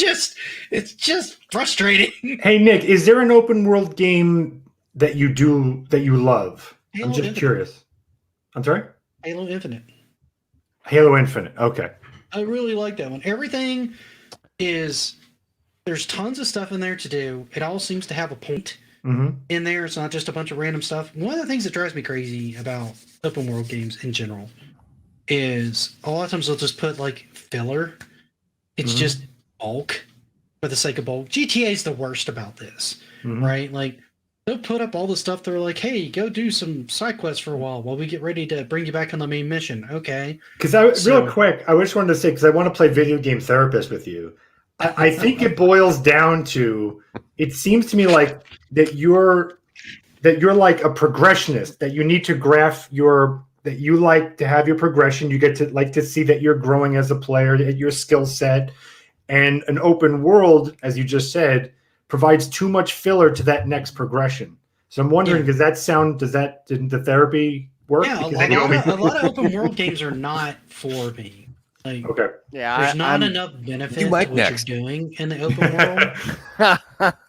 just frustrating. Hey, Nick, is there an open world game that you love? Halo I'm just Infinite. curious. I'm sorry? Halo Infinite. Halo Infinite. Okay. I really like that one. Everything is... There's tons of stuff in there to do. It all seems to have a point in there. It's not just a bunch of random stuff. One of the things that drives me crazy about open world games in general is a lot of times they'll just put like filler. It's just bulk for the sake of bulk. GTA is the worst about this, right? Like they'll put up all the stuff. They're like, hey, go do some side quests for a while we get ready to bring you back on the main mission. Okay. Because real quick, I just wanted to say, because I want to play video game therapist with you. I think it boils down to, it seems to me like that you're like a progressionist, that you need to graph that you like to have your progression. You get to like to see that you're growing as a player, at your skill set, and an open world, as you just said, provides too much filler to that next progression. So I'm wondering, didn't the therapy work? Yeah, a lot of open world games are not for me. Like, okay. Yeah, there's not enough benefit to what you're doing in the open world.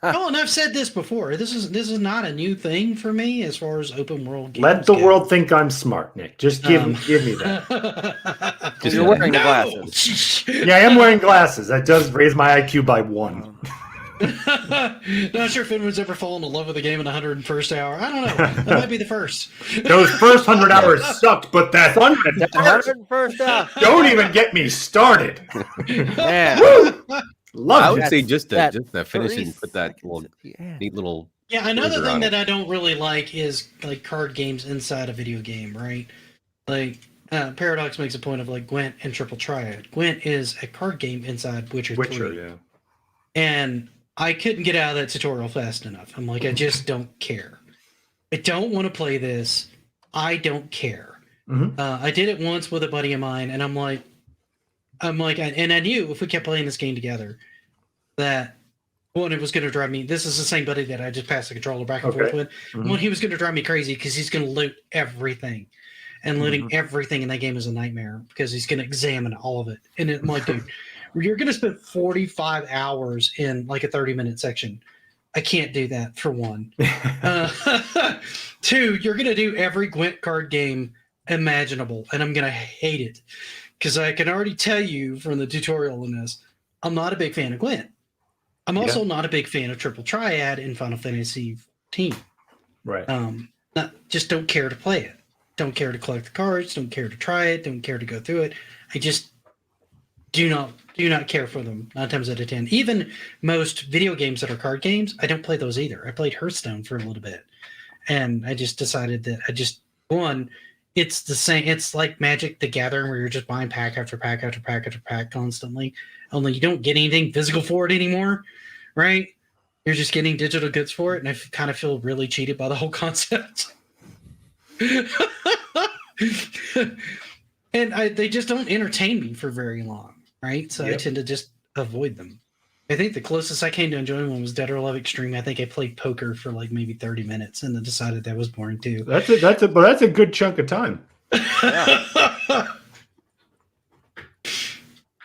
Oh, and I've said this before. This is not a new thing for me as far as open world games. Let the world think I'm smart, Nick. Just give me that. Because you're wearing the glasses. Yeah, I am wearing glasses. That does raise my IQ by 1. Not sure if anyone's ever fallen in love with a game in the 101st hour. I don't know. That might be the first. Those first 100 hours sucked, but that 101st hour. don't even get me started. Man. Love I it. would say just that to finish it and put that little neat little. Yeah, another Trigger thing on that it. I don't really like is like card games inside a video game, right? Like Paradox makes a point of like Gwent and Triple Triad. Gwent is a card game inside Witcher 3. Yeah. And I couldn't get out of that tutorial fast enough. I'm like, I just don't care. I don't want to play this. I don't care. Mhm. I did it once with a buddy of mine, and I'm like, and I knew if we kept playing this game together, that one, it was going to drive me. This is the same buddy that I just passed the controller back and forth with. Mhm. One, he was going to drive me crazy because he's going to loot everything, and looting everything in that game is a nightmare because he's going to examine all of it. And I'm like, dude, you're going to spend 45 hours in like a 30-minute section. I can't do that, for one. Two, you're going to do every Gwent card game imaginable, and I'm going to hate it because I can already tell you from the tutorial in this, I'm not a big fan of Gwent. I'm also not a big fan of Triple Triad in Final Fantasy XIV. Right. Just don't care to play it. Don't care to collect the cards. Don't care to try it. Don't care to go through it. I just do not care for them 9 times out of 10. Even most video games that are card games, I don't play those either. I played Hearthstone for a little bit, and I just decided that it's the same. It's like Magic the Gathering, where you're just buying pack after pack after pack after pack constantly. Only you don't get anything physical for it anymore, right? You're just getting digital goods for it, and I kind of feel really cheated by the whole concept. And they just don't entertain me for very long, right? So I tend to just avoid them. I think the closest I came to enjoying one was Dead or Alive Extreme. I think I played poker for like maybe 30 minutes and then decided that was boring too. That's a good chunk of time.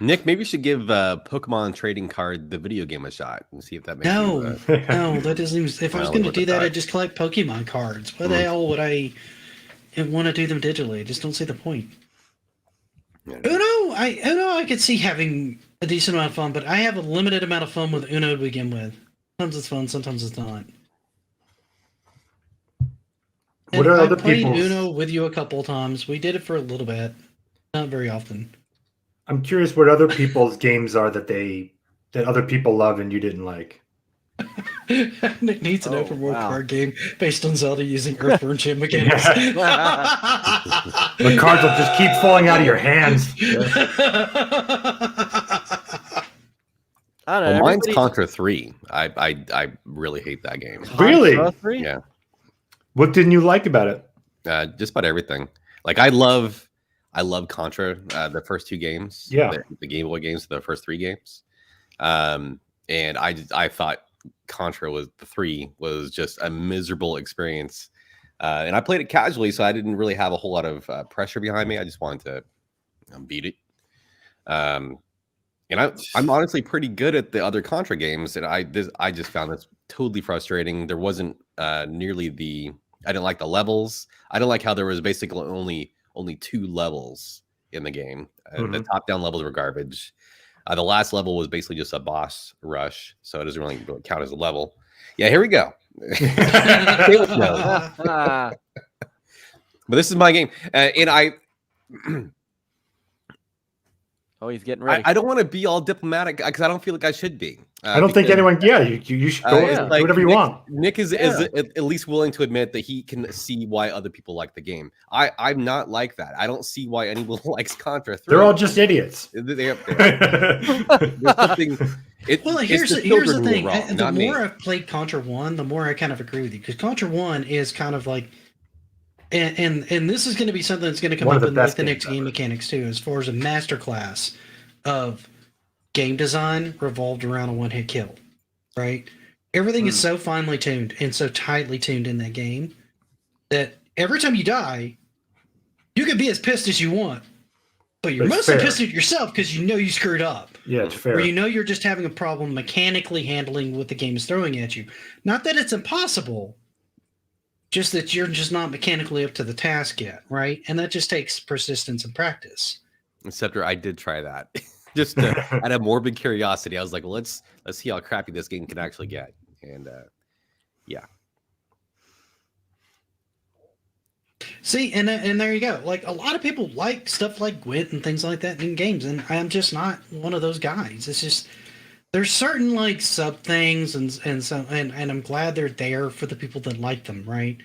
Nick, maybe you should give Pokemon Trading Card the video game a shot and see if that makes No, you. no, that doesn't even. If I was Well, going to what do the that, fuck? I'd just collect Pokemon cards. Why the hell would I want to do them digitally? I just don't see the point. Uno, I could see having a decent amount of fun, but I have a limited amount of fun with Uno to begin with. Sometimes it's fun, sometimes it's not. What are I other played people's? Uno with you a couple of times. We did it for a little bit, not very often. I'm curious what other people's games are that other people love and you didn't like. Nick needs an open world card game based on Zelda using Earthworm Jim mechanics. The cards will just keep falling out of your hands. I don't know. Well, mine's everybody- Contra 3. I really hate that game. Really? Contra 3? Yeah. What didn't you like about it? Just about everything. Like I love Contra, the first 2 games. Yeah. The Game Boy games, the first 3 games. And I thought Contra was the 3 was just a miserable experience. And I played it casually, so I didn't really have a whole lot of pressure behind me. I just wanted to beat it. And I'm honestly pretty good at the other Contra games, and I just found this totally frustrating. There wasn't nearly I didn't like the levels. I didn't like how there was basically only 2 levels in the game. The top-down levels were garbage. The last level was basically just a boss rush, so it doesn't really count as a level. Yeah, here we go. But this is my game, and Oh, he's getting ready. I don't want to be all diplomatic because I don't feel like I should be. I don't think anyone. Yeah, you should go do whatever you want. Nick is at least willing to admit that he can see why other people like the game. I'm not like that. I don't see why anyone likes Contra 3. They're all just idiots. There's something. Here's the thing. Wrong, The more I've played Contra 1, the more I kind of agree with you. Because Contra 1 is kind of like, and this is going to be something that's going to come up in the next game mechanics too, as far as a masterclass of game design revolved around a one-hit kill, right? Everything is so finely tuned and so tightly tuned in that game that every time you die, you can be as pissed as you want, but you're mostly pissed at yourself because you know you screwed up. Yeah, it's fair. Or you know you're just having a problem mechanically handling what the game is throwing at you. Not that it's impossible, just that you're just not mechanically up to the task yet, right? And that just takes persistence and practice. Scepter, I did try that. Just out of morbid curiosity, I was like, well, let's see how crappy this game can actually get. And yeah. See, and there you go. Like a lot of people like stuff like Gwent and things like that in games, and I'm just not one of those guys. It's just there's certain like sub things and I'm glad they're there for the people that like them, right?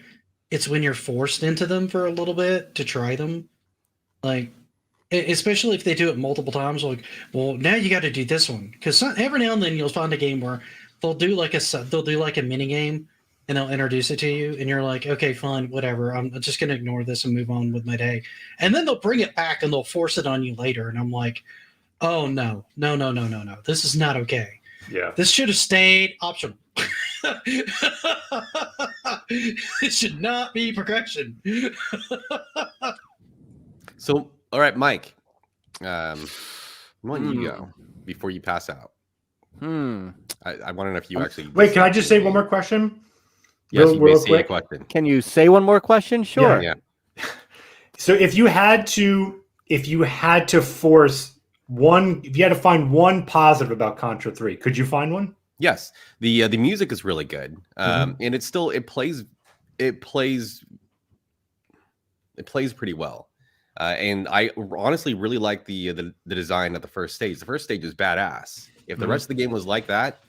It's when you're forced into them for a little bit to try them, like especially if they do it multiple times. Like, well, now you got to do this one because every now and then you'll find a game where they'll do like a mini game and they'll introduce it to you, and you're like, okay, fine, whatever. I'm just gonna ignore this and move on with my day. And then they'll bring it back and they'll force it on you later, and I'm like, oh no, this is not okay. Yeah, this should have stayed optional. It should not be progression. So, all right, Mike. Why don't you go before you pass out? I want to know if you actually. Wait, can I just say one more question? Yes, you may say a question. Can you say one more question? Sure. Yeah. So if you had to force one, if you had to find one positive about Contra 3, could you find one? Yes, the music is really good, and it plays pretty well, and I honestly really like the design of the first stage. The first stage is badass. If the rest of the game was like that,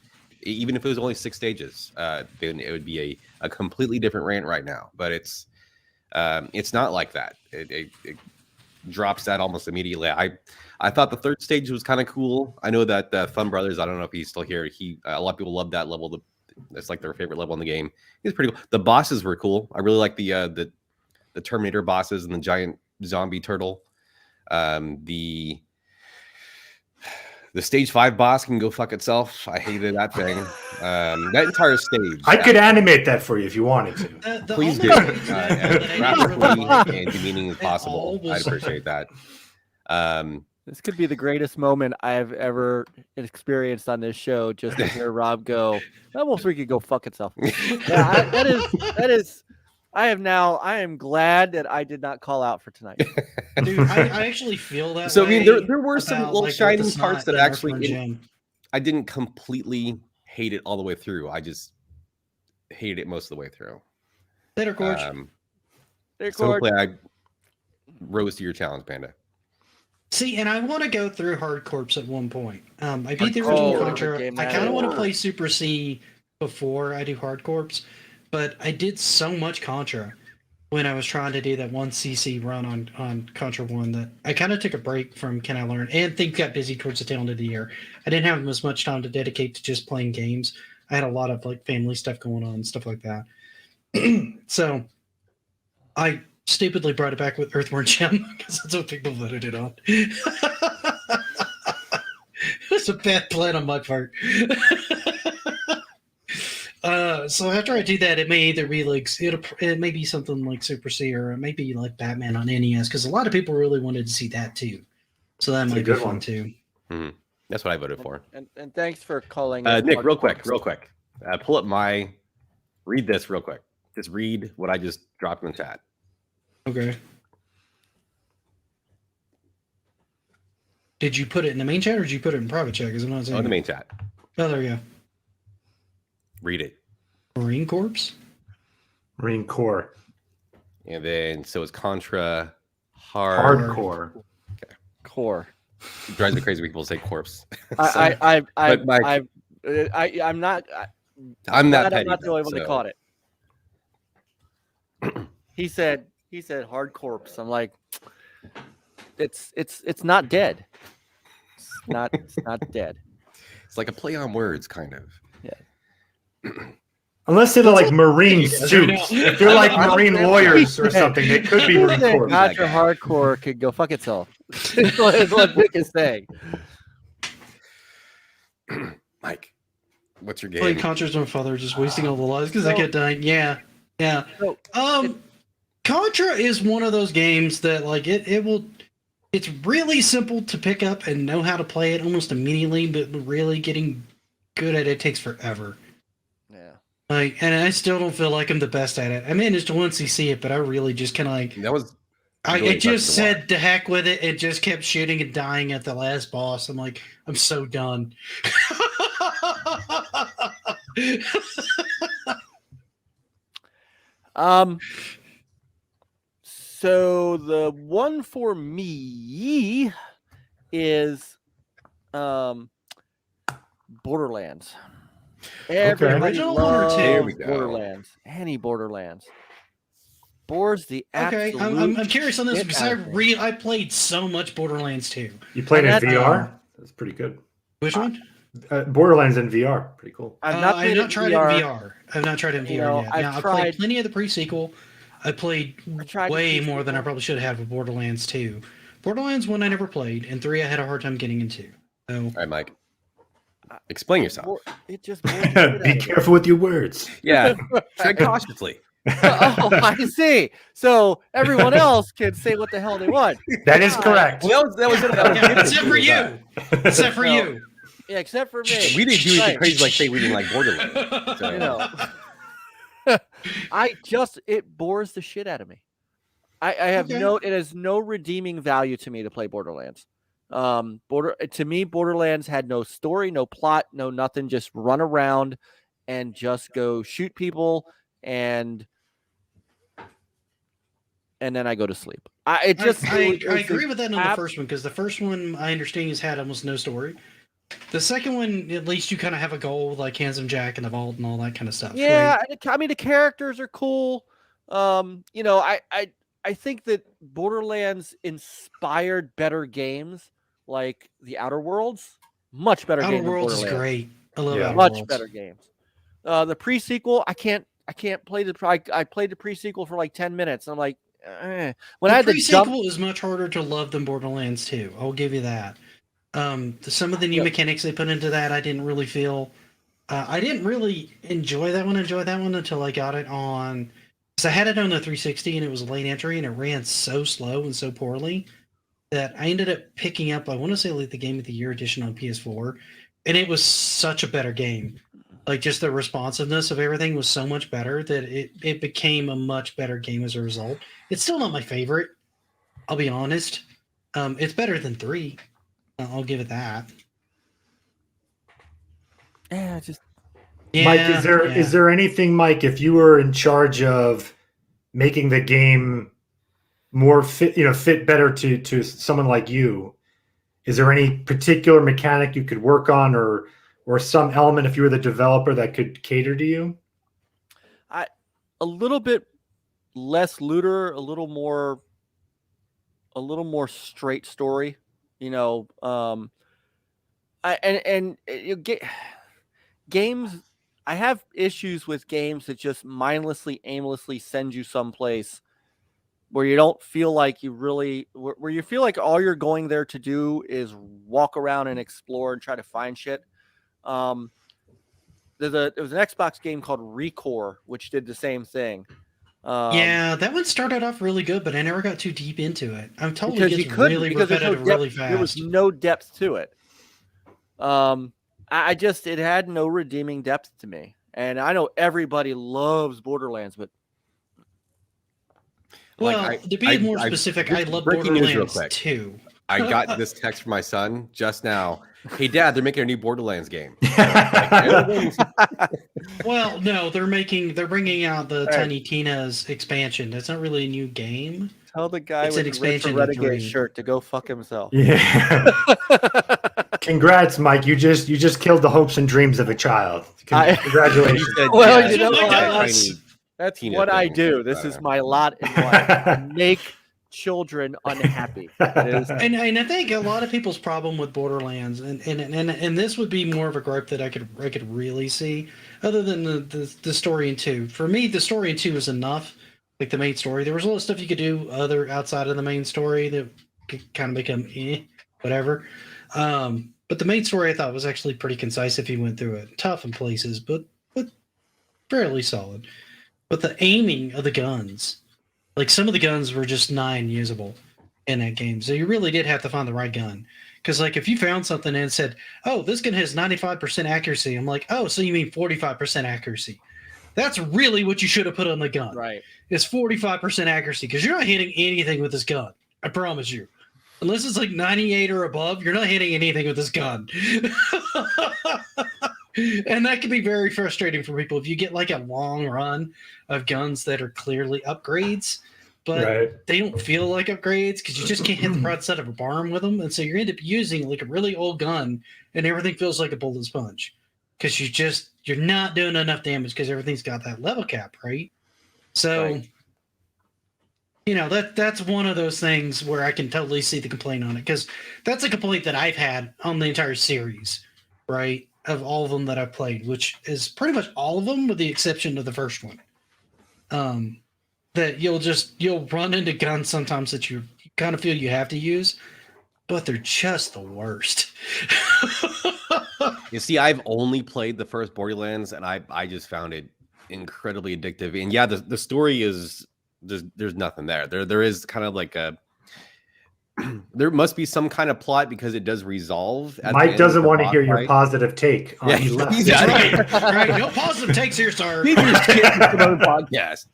even if it was only 6 stages, then it would be a completely different rant right now. But it's not like that. It drops that almost immediately. I thought the third stage was kind of cool. I know that Fun Brothers, I don't know if he's still here. A lot of people love that level. It's like their favorite level in the game. It's pretty cool. The bosses were cool. I really like the Terminator bosses and the giant zombie turtle. The stage 5 boss can go fuck itself. I hated that thing. That entire stage. I could animate that for you if you wanted to. Please do. As rapidly and demeaning as possible. I'd appreciate that. This could be the greatest moment I've ever experienced on this show. Just to hear Rob go, that wolf freak could go fuck itself. Yeah, that is. I am glad that I did not call out for tonight. Dude, I actually feel that. So way I mean, there were some about, little like, shining with the parts snot that in actually Earthworm Jim. I didn't completely hate it all the way through. I just hated it most of the way through. Later, Gorge. So hopefully I rose to your challenge, Panda. See, and I want to go through Hard Corps at one point. I beat the original Contra. I kind of want to play Super C before I do Hard Corps, but I did so much Contra when I was trying to do that 1cc run on Contra 1 that I kind of took a break from Can I Learn, and things got busy towards the tail end of the year. I didn't have as much time to dedicate to just playing games. I had a lot of like family stuff going on and stuff like that. So I stupidly brought it back with Earthworm Jim because that's what people voted it on. It was a bad plan on my part. So after I do that, it may either be like it may be something like Super C, or it may be like Batman on NES, because a lot of people really wanted to see that too. So that might be fun too. Mm-hmm. That's what I voted for. And thanks for calling. Nick, real quick. Pull up read this real quick. Just read what I just dropped in the chat. Okay. Did you put it in the main chat or did you put it in private chat? Because I'm not saying. Oh, the main chat. Oh, there you go. Read it. Marine Corps? Marine Corps. And then, so it's Contra Hardcore. Okay. Core. It drives me crazy when people say corpse. I'm not. I'm not I'm petty. not the only one that caught it. He said hard corpse. I'm like, it's not dead. It's not dead. It's like a play on words, kind of. Yeah. Unless they're like Marine suits. If they're like Marine lawyers or something, they could be Marine Corps. Contra Hardcore could go fuck itself. Is what Nick is saying. Mike, what's your game? Playing Contra's my father, just wasting all the lives because I get dying. Yeah. Contra is one of those games that like it's really simple to pick up and know how to play it almost immediately, but really getting good at it takes forever. Yeah. And I still don't feel like I'm the best at it. I managed to once see it, but I really just kind of like that was It just said to heck with it. It just kept shooting and dying at the last boss. I'm like, I'm so done. So the one for me is Borderlands. Everybody Original one or loves two? Here we go. Borderlands. Any Borderlands. Bores the Okay, absolute. I'm curious on this shit because out of me. I played so much Borderlands 2. You played in And VR? That's pretty good. Which one? Borderlands in VR, pretty cool. I've not I've played not tried it in VR. I've not tried it in You VR know, yet. I've Now, I tried- played plenty of the pre-sequel. I played tried the way more than I pre-sequel. probably should have with Borderlands 2. Borderlands 1 I never played, and 3 I had a hard time getting into. So, All right, Mike. Explain yourself. It just bores the shit out Be of me. careful with your words. Yeah, tread cautiously. Oh, I see. So everyone else can say what the hell they want. That is correct. Well, that was it. That was yeah, it. except for you. Except for No. you. Yeah, except for me. We didn't do anything Right. crazy like say we didn't like Borderlands. So. You know. It bores the shit out of me. I have Okay. it has no redeeming value to me to play Borderlands. To me, Borderlands had no story, no plot, no nothing. Just run around and just go shoot people, and then I go to sleep. I agree with that on the first one because the first one I understand has had almost no story. The second one, at least you kind of have a goal, like Handsome Jack and the Vault and all that kind of stuff. Yeah, right? I mean the characters are cool. You know, I think that Borderlands inspired better games like the Outer Worlds. Much better Outer game than Worlds is Borderlands. great. I love Yeah. Outer Much Worlds. better games. The pre-sequel, I can't play I played the pre-sequel for like 10 minutes. And I'm like, when I had The to jump. pre-sequel is much harder to love than Borderlands 2. I'll give you that. Some of the new Yep. mechanics they put into that, I didn't really feel. I didn't really enjoy that one until I got it on. Because I had it on the 360 and it was a late entry and it ran so slow and so poorly that I ended up picking up, I want to say, like the Game of the Year edition on PS4, and it was such a better game. Like just the responsiveness of everything was so much better that it became a much better game as a result. It's still not my favorite. I'll be honest. It's better than 3. I'll give it that. Yeah, just Yeah, Mike, is there anything, Mike, if you were in charge of making the game more fit better to someone like you, is there any particular mechanic you could work on or some element if you were the developer that could cater to you? a little bit less looter, a little more straight story, you know. Games. I have issues with games that just mindlessly, aimlessly send you someplace where you don't feel like where you feel like all you're going there to do is walk around and explore and try to find shit. There was an Xbox game called Recore, which did the same thing. Yeah, that one started off really good, but I never got too deep into it. I'm told it because gets you couldn't, really because there's no repetitive depth, really fast. there was no depth to it. It had no redeeming depth to me. And I know everybody loves Borderlands, but Well, to be more specific, I love breaking news real Borderlands quik. 2. I got this text from my son just now. Hey, Dad, they're making a new Borderlands game. Well, no, they're bringing out the Hey. Tiny Tina's expansion. That's not really a new game. tell the guy It's an with the Retro expansion to Renegade 3. shirt to go fuck himself. Yeah. Congrats, Mike. You just killed the hopes and dreams of a child. Congratulations. Well, you know what, That's Tina what I thing. do. This is my lot in life. Make children unhappy. It is. And I think a lot of people's problem with Borderlands, and this would be more of a gripe that I could really see, other than the story in 2. For me, the story in 2 was enough. Like the main story, there was a lot of stuff you could do outside of the main story that could kind of become whatever. But the main story I thought was actually pretty concise if you went through it. Tough in places, but fairly solid. But the aiming of the guns, like some of the guns were just nigh unusable in that game. So you really did have to find the right gun. Because like if you found something and said, "Oh, this gun has 95% accuracy," I'm like, "Oh, so you mean 45% accuracy?" That's really what you should have put on the gun. Right. It's 45% accuracy because you're not hitting anything with this gun. I promise you. Unless it's like 98 or above, you're not hitting anything with this gun. And that can be very frustrating for people if you get like a long run of guns that are clearly upgrades, but they don't feel like upgrades because you just can't hit the broadside of a barn with them. And so you end up using like a really old gun and everything feels like a bullet sponge because you're not doing enough damage because everything's got that level cap, right? So, that's one of those things where I can totally see the complaint on it because that's a complaint that I've had on the entire series, right? Of all of them that I've played, which is pretty much all of them with the exception of the first one. That you'll run into guns sometimes that you kind of feel you have to use, but they're just the worst. You see, I've only played the first Borderlands, and I just found it incredibly addictive. And yeah, the story is there's nothing there. There is kind of like a there must be some kind of plot because it does resolve. Mike doesn't want to hear your positive take. He left. Right. No positive takes here, sir. Podcast.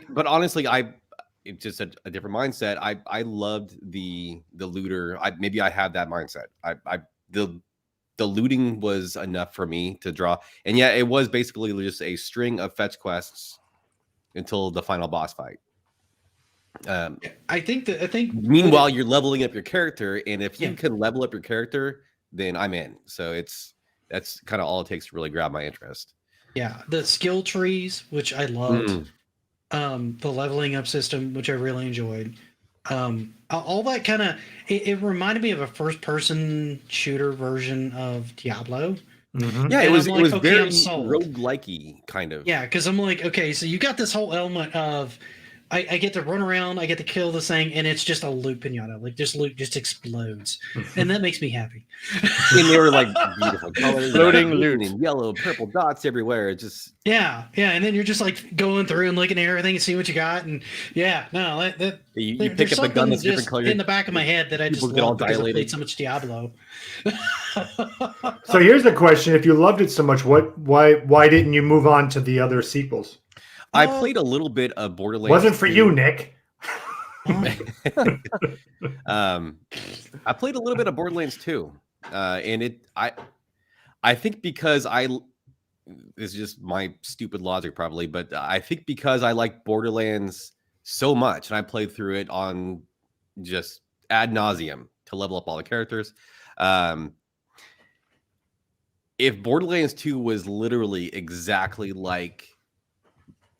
But honestly, it's just a different mindset. I loved the looter. Maybe I have that mindset. The looting was enough for me to draw, and yeah, it was basically just a string of fetch quests until the final boss fight. I think. Meanwhile, you're leveling up your character, and if you can level up your character, then I'm in. So that's kind of all it takes to really grab my interest. Yeah, the skill trees, which I loved, the leveling up system, which I really enjoyed, all that kind of it reminded me of a first-person shooter version of Diablo. Mm-hmm. Yeah, it was very roguelike-y kind of. Yeah, because I'm like, okay, so you got this whole element of I get to run around, I get to kill this thing, and it's just a loot pinata. Like this loot just explodes, and that makes me happy. And they were like beautiful colors, floating loot, and yellow, purple dots everywhere. It just yeah, and then you're just like going through and looking at everything and see what you got, and you pick up a gun that's different color in the back of my head that I just love because I played so much Diablo. So here's the question: if you loved it so much, why didn't you move on to the other sequels? I played a little bit of Borderlands. Wasn't for you, Nick. I played a little bit of Borderlands 2, and I think because this is just my stupid logic probably, but I think because I like Borderlands so much, and I played through it on just ad nauseum to level up all the characters. If Borderlands 2 was literally exactly like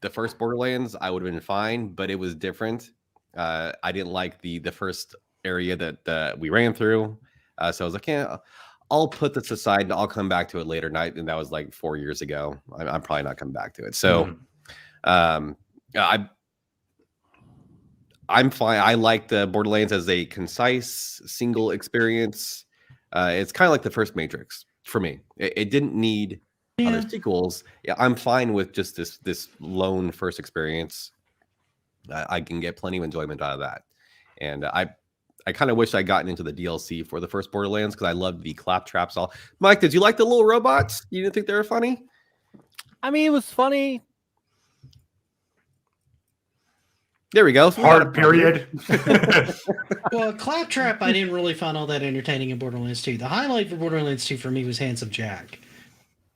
the first Borderlands, I would have been fine, but it was different. I didn't like the first area that we ran through, so I was like, yeah, I'll put this aside and I'll come back to it later night. And that was like 4 years ago. I'm probably not coming back to it. So, I'm fine. I like the Borderlands as a concise single experience. It's kind of like the first Matrix for me. It didn't need other sequels. Yeah, I'm fine with just this lone first experience. I can get plenty of enjoyment out of that, and I kind of wish I'd gotten into the DLC for the first Borderlands because I loved the claptraps. All Mike, did you like the little robots? You didn't think they were funny? I mean, it was funny. There we go. Hard period. Well, claptrap, I didn't really find all that entertaining in Borderlands 2. The highlight for Borderlands 2 for me was Handsome Jack.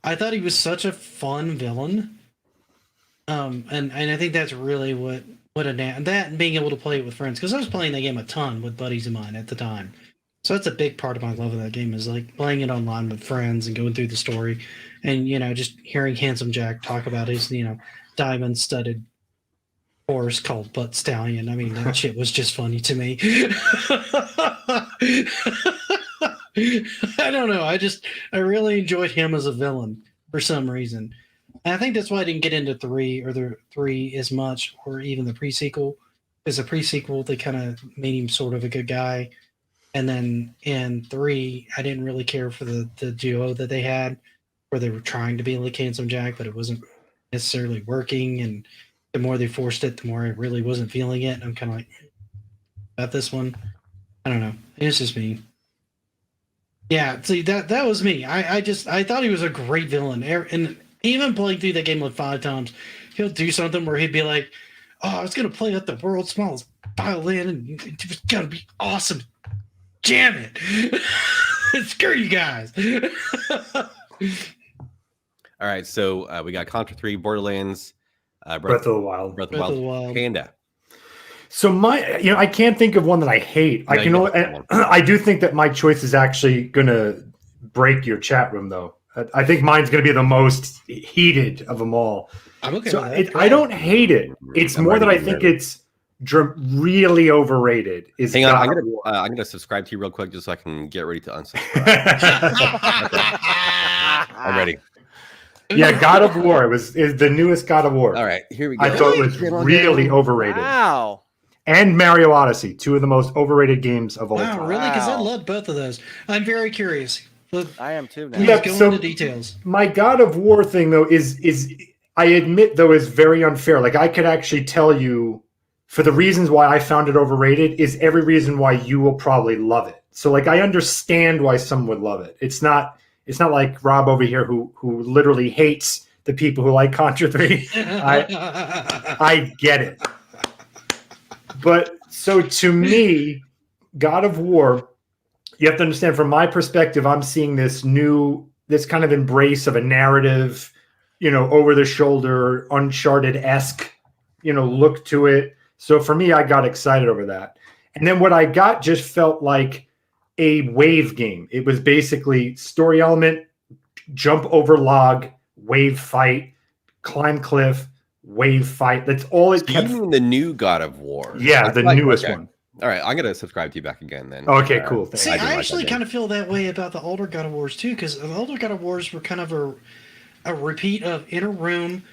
I thought he was such a fun villain, and I think that's really what that and being able to play it with friends, because I was playing that game a ton with buddies of mine at the time. So that's a big part of my love of that game is like playing it online with friends and going through the story, and just hearing Handsome Jack talk about his diamond-studded horse called Butt Stallion. I mean, that shit was just funny to me. I don't know. I really enjoyed him as a villain for some reason. And I think that's why I didn't get into 3 as much, or even the pre-sequel. Because the pre-sequel, they kind of made him sort of a good guy. And then in 3, I didn't really care for the duo that they had, where they were trying to be like Handsome Jack, but it wasn't necessarily working. And the more they forced it, the more I really wasn't feeling it. I'm kind of like, about this one. I don't know. It's just me. Yeah, see, that was me. I thought he was a great villain, and even playing through that game like 5 times, he'll do something where he'd be like, "Oh, I was gonna play at the world's smallest violin, and it was gonna be awesome. Jam it! Screw you guys." All right, so we got Contra 3, Borderlands, Breath of the Wild. Breath of the Wild, Panda. So I can't think of one that I hate. I do think that my choice is actually going to break your chat room, though. I think mine's going to be the most heated of them all. I'm okay so with that. I don't hate it. It's more that I think it's really overrated. Hang on, I'm gonna subscribe to you real quick just so I can get ready to unsubscribe. I'm ready. Yeah, God of War is the newest God of War. All right, here we go. I thought it was really overrated. Wow. And Mario Odyssey, 2 of the most overrated games of all time. Wow, really? Because I love both of those. I'm very curious. I am too now. Yeah, Go so into details. My God of War thing, though, is I admit, though, is very unfair. Like, I could actually tell you, for the reasons why I found it overrated, is every reason why you will probably love it. So, like, I understand why some would love it. It's not like Rob over here who literally hates the people who like Contra 3. I get it. But so to me, God of War, you have to understand from my perspective, I'm seeing this kind of embrace of a narrative, over the shoulder, Uncharted-esque, look to it. So for me, I got excited over that. And then what I got just felt like a wave game. It was basically story element, jump over log, wave fight, climb cliff, wave fight. That's all it kept. You mean the new God of War? Yeah, the newest one. All right, I'm gonna subscribe to you back again then. Okay, cool. See, I actually kind of feel that way about the older God of Wars too, because the older God of Wars were kind of a repeat of in a room,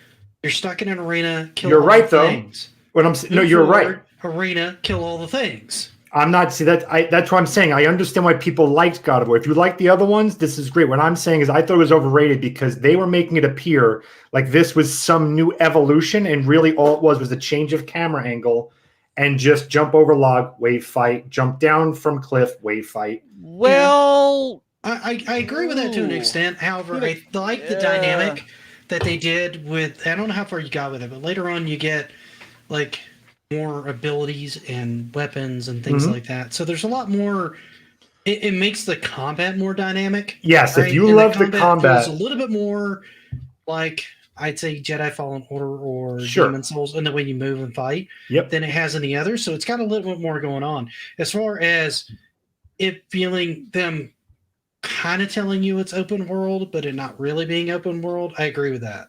you're stuck in an arena, kill you're all right the though. Things. You're right. Arena, kill all the things. I'm not that's what I'm saying. I understand why people liked God of War. If you like the other ones, this is great. What I'm saying is I thought it was overrated because they were making it appear like this was some new evolution, and really all it was a change of camera angle and just jump over log, wave fight, jump down from cliff, wave fight. Well, I agree with that to an extent. However, I like the dynamic that they did with, I don't know how far you got with it, but later on you get like more abilities and weapons and things like that. So there's a lot more. It makes the combat more dynamic. Yes, right? If you love the combat, feels a little bit more like I'd say Jedi Fallen Order or Demon Souls, and the way you move and fight, than it has in the others. So it's got a little bit more going on as far as it feeling them kind of telling you it's open world, but it not really being open world. I agree with that.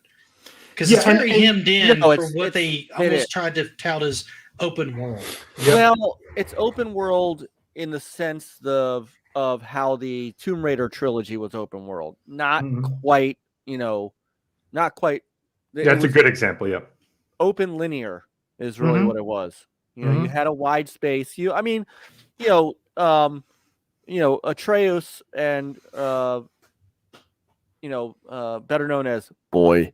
Because it's very hemmed in for what they almost tried to tout as open world. Well, it's open world in the sense of how the Tomb Raider trilogy was open world. Not quite, not quite. That's a good example, yeah. Open linear is really what it was. You had a wide space. Atreus and better known as Boy.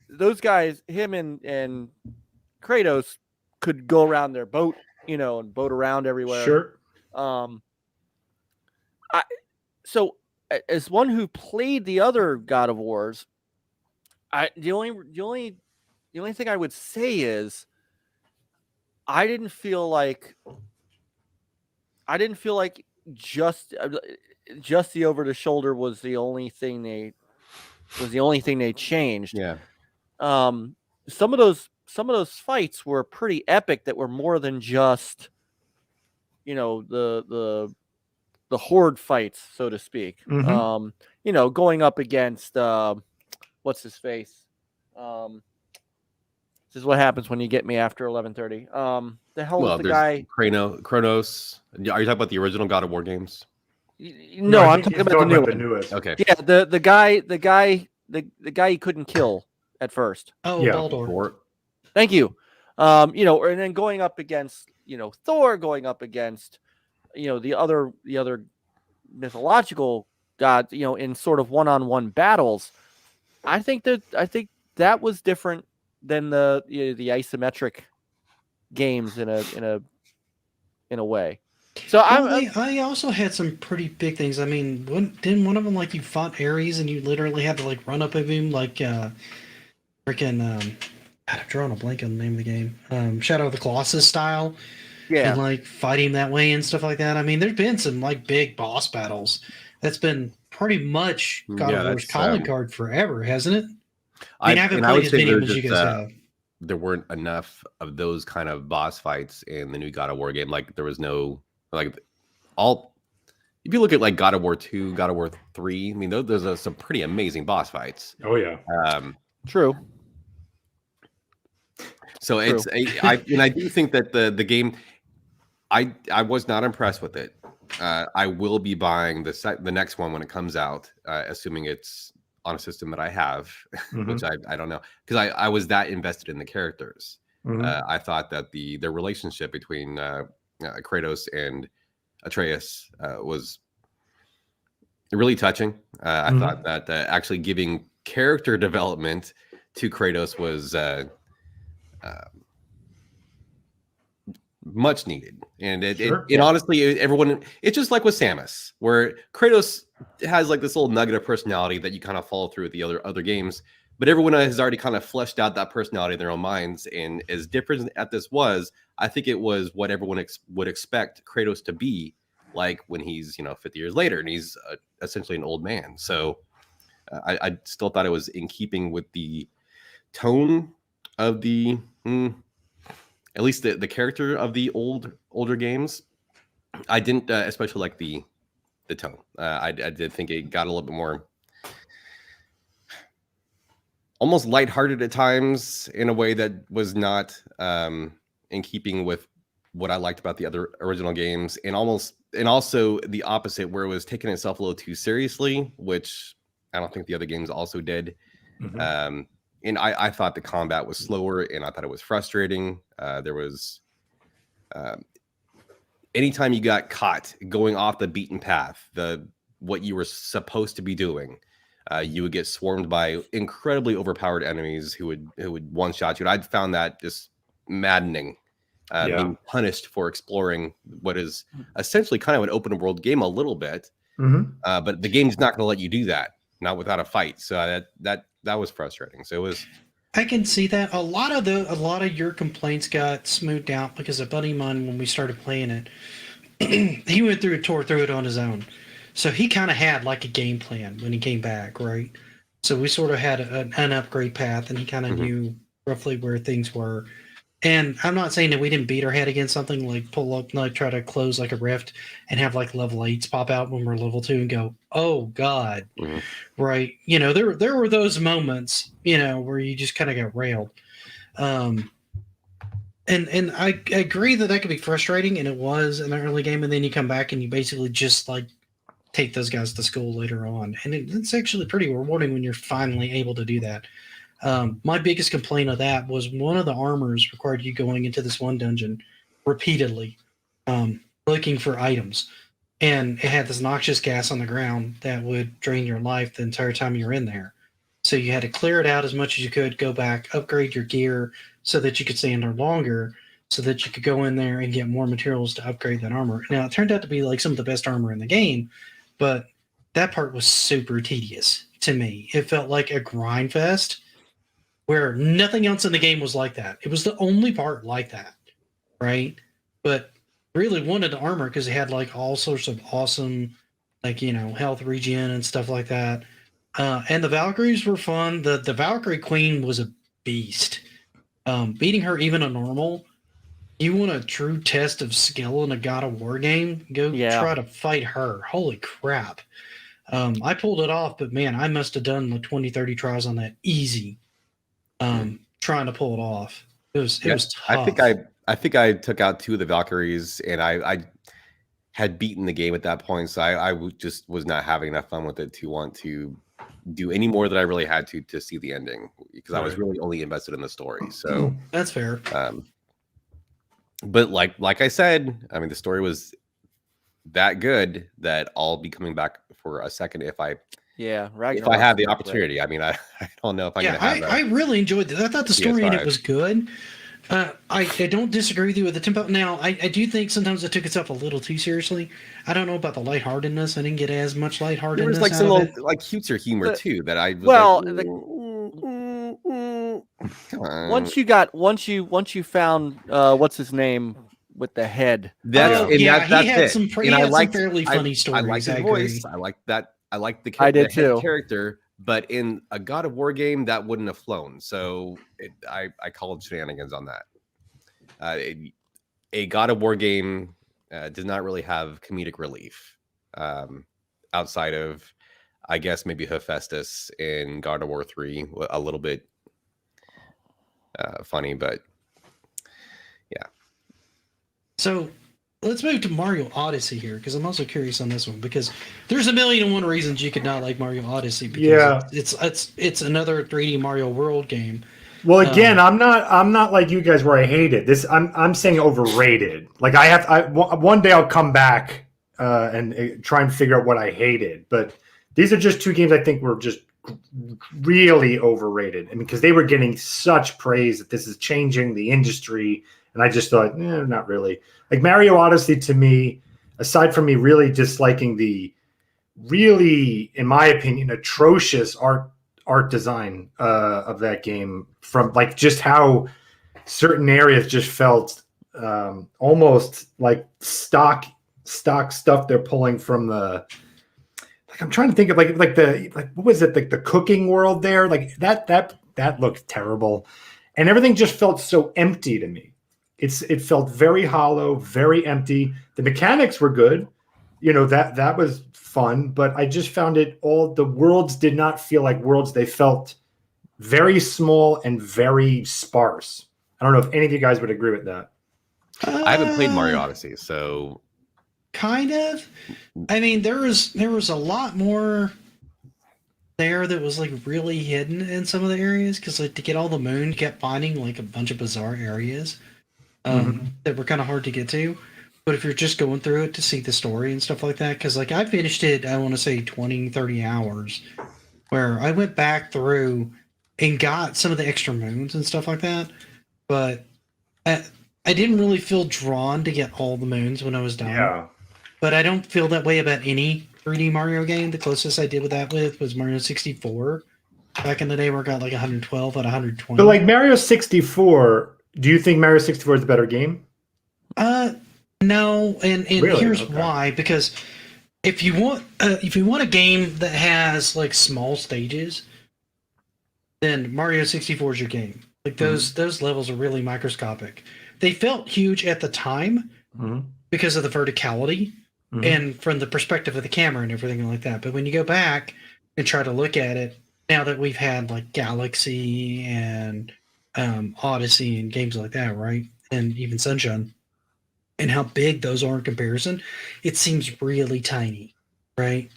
Those guys, him and Kratos could go around their boat, and boat around everywhere. Sure. So as one who played the other God of Wars, the only thing I would say is I didn't feel like just the over the shoulder was the only thing they changed. Yeah. Some of those fights were pretty epic that were more than just the horde fights, so to speak. Going up against what's his face? This is what happens when you get me after 11:30. The hell was the guy? Kronos. Are you talking about the original God of War games? No, I'm talking about the newest. Okay. Yeah, the guy you couldn't kill at first. Oh, yeah. Baldur. Thank you. And then going up against, Thor, going up against, the other mythological gods, in sort of one-on-one battles. I think that was different than the isometric games in a way. So I also had some pretty big things. I mean, didn't one of them like you fought Ares and you literally had to like run up of him like freaking God, I'm drawing a blank on the name of the game. Shadow of the Colossus style. And like fight him that way and stuff like that. I mean, there's been some like big boss battles. That's been pretty much God of War's calling card forever, hasn't it? I mean, I haven't played as many of them as you guys have. There weren't enough of those kind of boss fights in the new God of War game. Like there was no like all. If you look at like God of War 2, God of War 3, I mean, there's some pretty amazing boss fights. Oh yeah, true. So it's I do think that the game, I was not impressed with it. I will be buying the next one when it comes out, assuming it's on a system that I have, which I don't know, because I was that invested in the characters. I thought that their relationship between Kratos and Atreus was really touching. I thought that actually giving character development to Kratos was much needed, and it honestly, everyone, it's just like with Samus, where Kratos has like this little nugget of personality that you kind of follow through with the other games, but everyone has already kind of fleshed out that personality in their own minds. And as different as this was, I think it was what everyone would expect Kratos to be like when he's 50 years later and he's essentially an old man. So I still thought it was in keeping with the tone of the at least the character of the older games. I didn't especially like the tone. I did think it got a little bit more almost lighthearted at times in a way that was not in keeping with what I liked about the other original games, and also the opposite, where it was taking itself a little too seriously, which I don't think the other games also did. And I thought the combat was slower, and I thought it was frustrating. There was anytime you got caught going off the beaten path, what you were supposed to be doing, you would get swarmed by incredibly overpowered enemies who would one shot you. And I found that just maddening, being punished for exploring what is essentially kind of an open world game a little bit, but the game's not going to let you do that, not without a fight. So that was frustrating. So it was. I can see that a lot of your complaints got smoothed out because a buddy of mine, when we started playing it, he went through and tore through it on his own. So he kind of had like a game plan when he came back, right? So we sort of had an upgrade path, and he kind of knew roughly where things were. And I'm not saying that we didn't beat our head against something, like pull up, like try to close like a rift and have like level 8s pop out when we're level 2 and go, oh God, right? There were those moments, where you just kind of got railed. And I agree that could be frustrating, and it was in the early game, and then you come back and you basically just like take those guys to school later on. And it's actually pretty rewarding when you're finally able to do that. My biggest complaint of that was one of the armors required you going into this one dungeon repeatedly, looking for items. And it had this noxious gas on the ground that would drain your life the entire time you were in there. So you had to clear it out as much as you could, go back, upgrade your gear so that you could stay in there longer, so that you could go in there and get more materials to upgrade that armor. Now, it turned out to be like some of the best armor in the game, but that part was super tedious to me. It felt like a grind fest where nothing else in the game was like that. It was the only part like that, right? But really wanted the armor because it had like all sorts of awesome, like, health regen and stuff like that. And the Valkyries were fun. The Valkyrie Queen was a beast. Beating her even a normal, you want a true test of skill in a God of War game? Go try to fight her. Holy crap. I pulled it off, but man, I must have done like 20, 30 tries on that easy. Trying to pull it off. It was tough. I think I took out 2 of the Valkyries, and I had beaten the game at that point, so I just was not having enough fun with it to want to do any more than I really had to see the ending, because I was really only invested in the story. So that's fair. But like I said, I mean, the story was that good that I'll be coming back for a second if I have the opportunity. I mean, I don't know if I'm going to have that. I really enjoyed it. I thought the story in it was good. I don't disagree with you with the tempo. Now, I do think sometimes it took itself a little too seriously. I don't know about the lightheartedness. I didn't get as much There lightheartedness was like out some of little it. like cutesy humor The- too that I was well, like, come on. once you found what's his name with the head. Oh, yeah, he that's had it. some And I liked fairly funny I liked stories. his I voice. agree. I liked that. I liked I the did head too. character, but in a God of War game, that wouldn't have flown. So I called shenanigans on that. A God of War game does not really have comedic relief outside of, I guess, maybe Hephaestus in God of War 3, a little bit funny, but yeah. So let's move to Mario Odyssey here, because I'm also curious on this one, because there's 1,000,001 reasons you could not like Mario Odyssey, because it's another 3D Mario World game. Well, again, I'm not like you guys where I hate it. I'm saying overrated. Like one day I'll come back and try and figure out what I hated. But these are just two games I think were just really overrated. I mean, because they were getting such praise that this is changing the industry, and I just thought, not really. Like Mario Odyssey to me, aside from me really disliking the really, in my opinion, atrocious art design of that game, from like just how certain areas just felt almost like stock stuff they're pulling from the, like, I'm trying to think of like what was it, like the cooking world there, like that looked terrible, and everything just felt so empty to me. It felt very hollow, very empty. The mechanics were good, that was fun, but I just found the worlds did not feel like worlds. They felt very small and very sparse. I don't know if any of you guys would agree with that. I haven't played Mario Odyssey, so kind of. I mean, there was a lot more there that was like really hidden in some of the areas, because like to get all the moon, you kept finding like a bunch of bizarre areas that were kind of hard to get to. But if you're just going through it to see the story and stuff like that, because like I finished it, I want to say 20, 30 hours, where I went back through and got some of the extra moons and stuff like that. But I didn't really feel drawn to get all the moons when I was done. Yeah. But I don't feel that way about any 3D Mario game. The closest I did with that was Mario 64. Back in the day where I got like 112 out of 120. But like Mario 64, do you think Mario 64 is a better game? No, and Really? here's Okay. why. Because if you want a game that has like small stages, then Mario 64 is your game. Like those levels are really microscopic. They felt huge at the time because of the verticality and from the perspective of the camera and everything like that. But when you go back and try to look at it, now that we've had like Galaxy and Odyssey and games like that, right? And even Sunshine, and how big those are in comparison, it seems really tiny, right?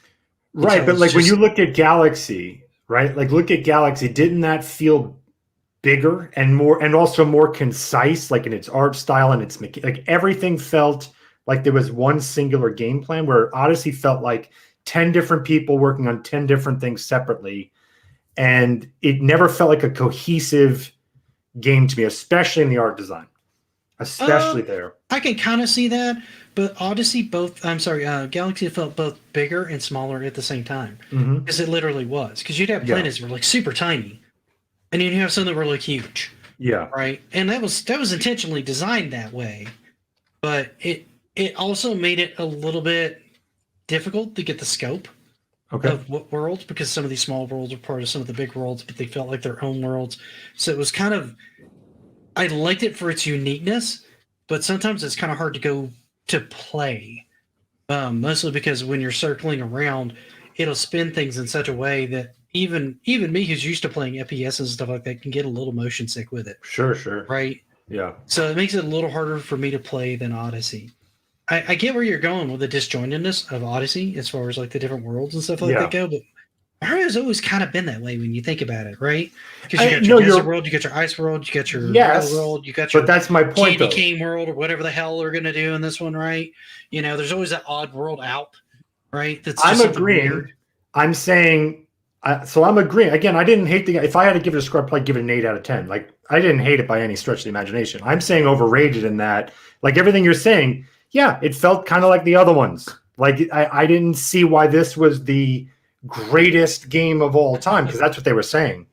Right, So but it's like when just- you look at Galaxy, right? Like look at Galaxy, didn't that feel bigger and more, and also more concise, like in its art style and its like everything felt like there was one singular game plan, where Odyssey felt like 10 different people working on 10 different things separately, and it never felt like a cohesive game to me, especially in the art design, especially there. I can kind of see that, but Galaxy felt both bigger and smaller at the same time, because it literally was. Because you'd have planets that were like super tiny, and you'd have some that were like huge, Yeah. right? And that was intentionally designed that way, but it also made it a little bit difficult to get the scope of what worlds, because some of these small worlds are part of some of the big worlds, but they felt like their own worlds. So it was kind of, I liked it for its uniqueness, but sometimes it's kind of hard to go to play, mostly because when you're circling around, it'll spin things in such a way that even me, who's used to playing FPS and stuff like that, can get a little motion sick with it. Sure. Right? Yeah. So it makes it a little harder for me to play than Odyssey. I get where you're going with the disjointedness of Odyssey as far as like the different worlds and stuff like that go, but Mario's always kind of been that way when you think about it, right? Because you got your desert world, you got your ice world, you got your world, you got your but that's my point, candy cane world, or whatever the hell they're going to do in this one, right? You know, there's always that odd world out, right? That's just I'm agreeing. Weird. I'm saying, so I'm agreeing. Again, I didn't hate the game. If I had to give it a score, I'd probably give it an 8 out of 10. Like I didn't hate it by any stretch of the imagination. I'm saying overrated in that, like everything you're saying, yeah, it felt kind of like the other ones. Like I didn't see why this was the greatest game of all time, because that's what they were saying.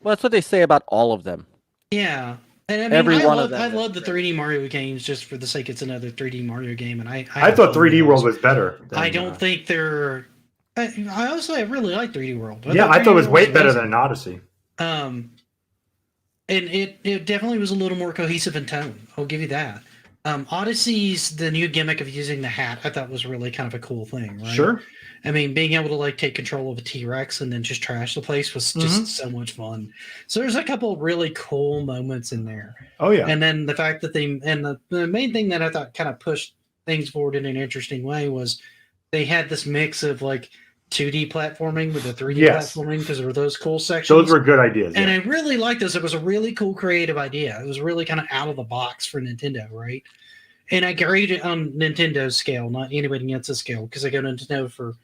Well, that's what they say about all of them. Yeah. And I mean, Every one of them I is love the great. 3D Mario games just for the sake it's another 3D Mario game, and I thought 3D love World those. was better. I don't think they're. I also really like 3D World. Yeah, I thought it was 3D way World better amazing. than Odyssey. And it definitely was a little more cohesive in tone. I'll give you that. Odyssey's the new gimmick of using the hat I thought was really kind of a cool thing, right? Sure. I mean, being able to like take control of a T-Rex and then just trash the place was just so much fun. So there's a couple of really cool moments in there. Oh yeah. And then the fact that the main thing that I thought kind of pushed things forward in an interesting way was they had this mix of like 2D platforming with the 3D platforming, because there were those cool sections. Those were good ideas. And yeah. I really liked this. It was a really cool creative idea. It was really kind of out of the box for Nintendo, right? And I grade it on Nintendo's scale, not anybody else's scale, because I go to Nintendo for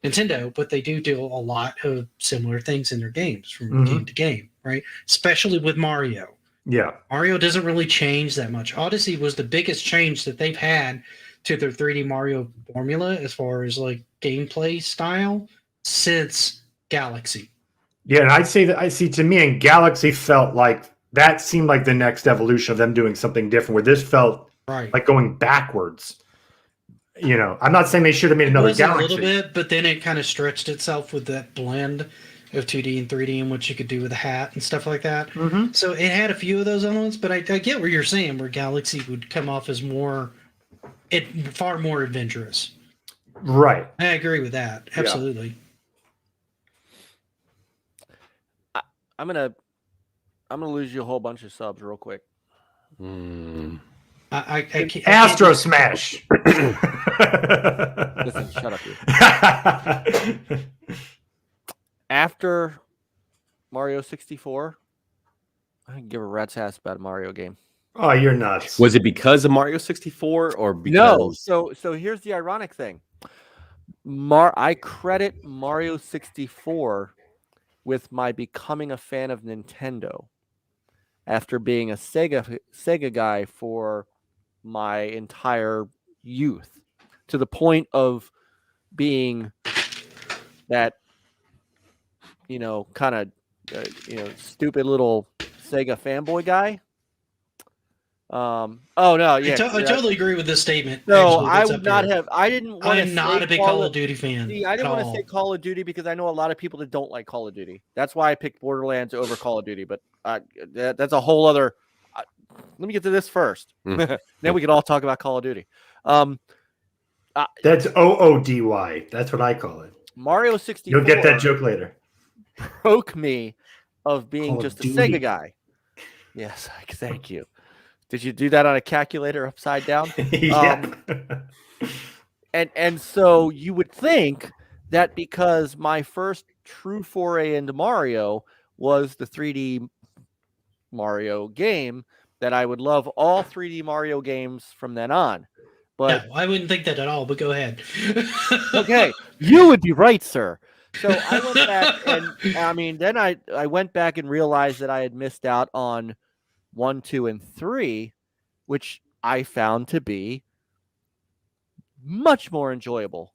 Nintendo, but they do a lot of similar things in their games from game to game, right? Especially with Mario. Yeah. Mario doesn't really change that much. Odyssey was the biggest change that they've had to their 3D Mario formula as far as like gameplay style since Galaxy. Yeah, and I'd say that to me, and Galaxy felt like that seemed like the next evolution of them doing something different, where this felt like going backwards. You know, I'm not saying they should have made another Galaxy. A little bit, but then it kind of stretched itself with that blend of 2D and 3D and what you could do with a hat and stuff like that. So it had a few of those elements, but I get what you're saying, where Galaxy would come off as far more adventurous. Right. I agree with that. Absolutely. I'm gonna lose you a whole bunch of subs real quick. I can't. Astro Smash. Listen, shut up, you. After Mario 64, I can give a rat's ass about a Mario game. Oh, you're nuts. Was it because of Mario 64 or because? No. So here's the ironic thing. I credit Mario 64 with my becoming a fan of Nintendo after being a Sega guy for my entire youth, to the point of being that, kind of, stupid little Sega fanboy guy. Oh no, yeah, I totally agree with this statement. No, actually, I would not have. I didn't want to. I'm not a big Call of Duty fan. See, I didn't want to say Call of Duty because I know a lot of people that don't like Call of Duty. That's why I picked Borderlands over Call of Duty. But that's a whole other. Let me get to this first. Then we can all talk about Call of Duty. That's OODY. That's what I call it. Mario 64. You'll get that joke later. Broke me of being Call just of a Duty. Sega guy. Yes, thank you. Did you do that on a calculator upside down? Yeah. And so you would think that because my first true foray into Mario was the 3D Mario game, that I would love all 3D Mario games from then on. But no, I wouldn't think that at all, but go ahead. Okay, you would be right, sir. So I went back and then I went back and realized that I had missed out on 1, 2, and 3, which I found to be much more enjoyable.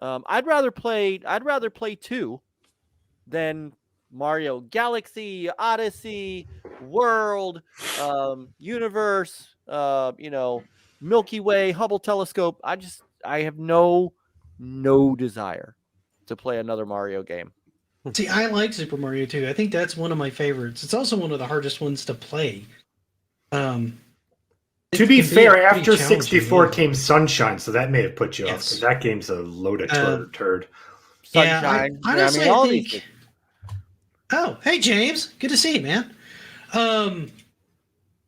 I'd rather play 2 than Mario Galaxy, Odyssey, World, Universe, Milky Way, Hubble Telescope. I have no desire to play another Mario game. See, I like Super Mario 2. I think that's one of my favorites. It's also one of the hardest ones to play. To be fair, after 64 came Sunshine, so that may have put you off. Yes. 'Cause that game's a load of turd. Sunshine. Honestly, all I these think. Oh, hey James, good to see you, man.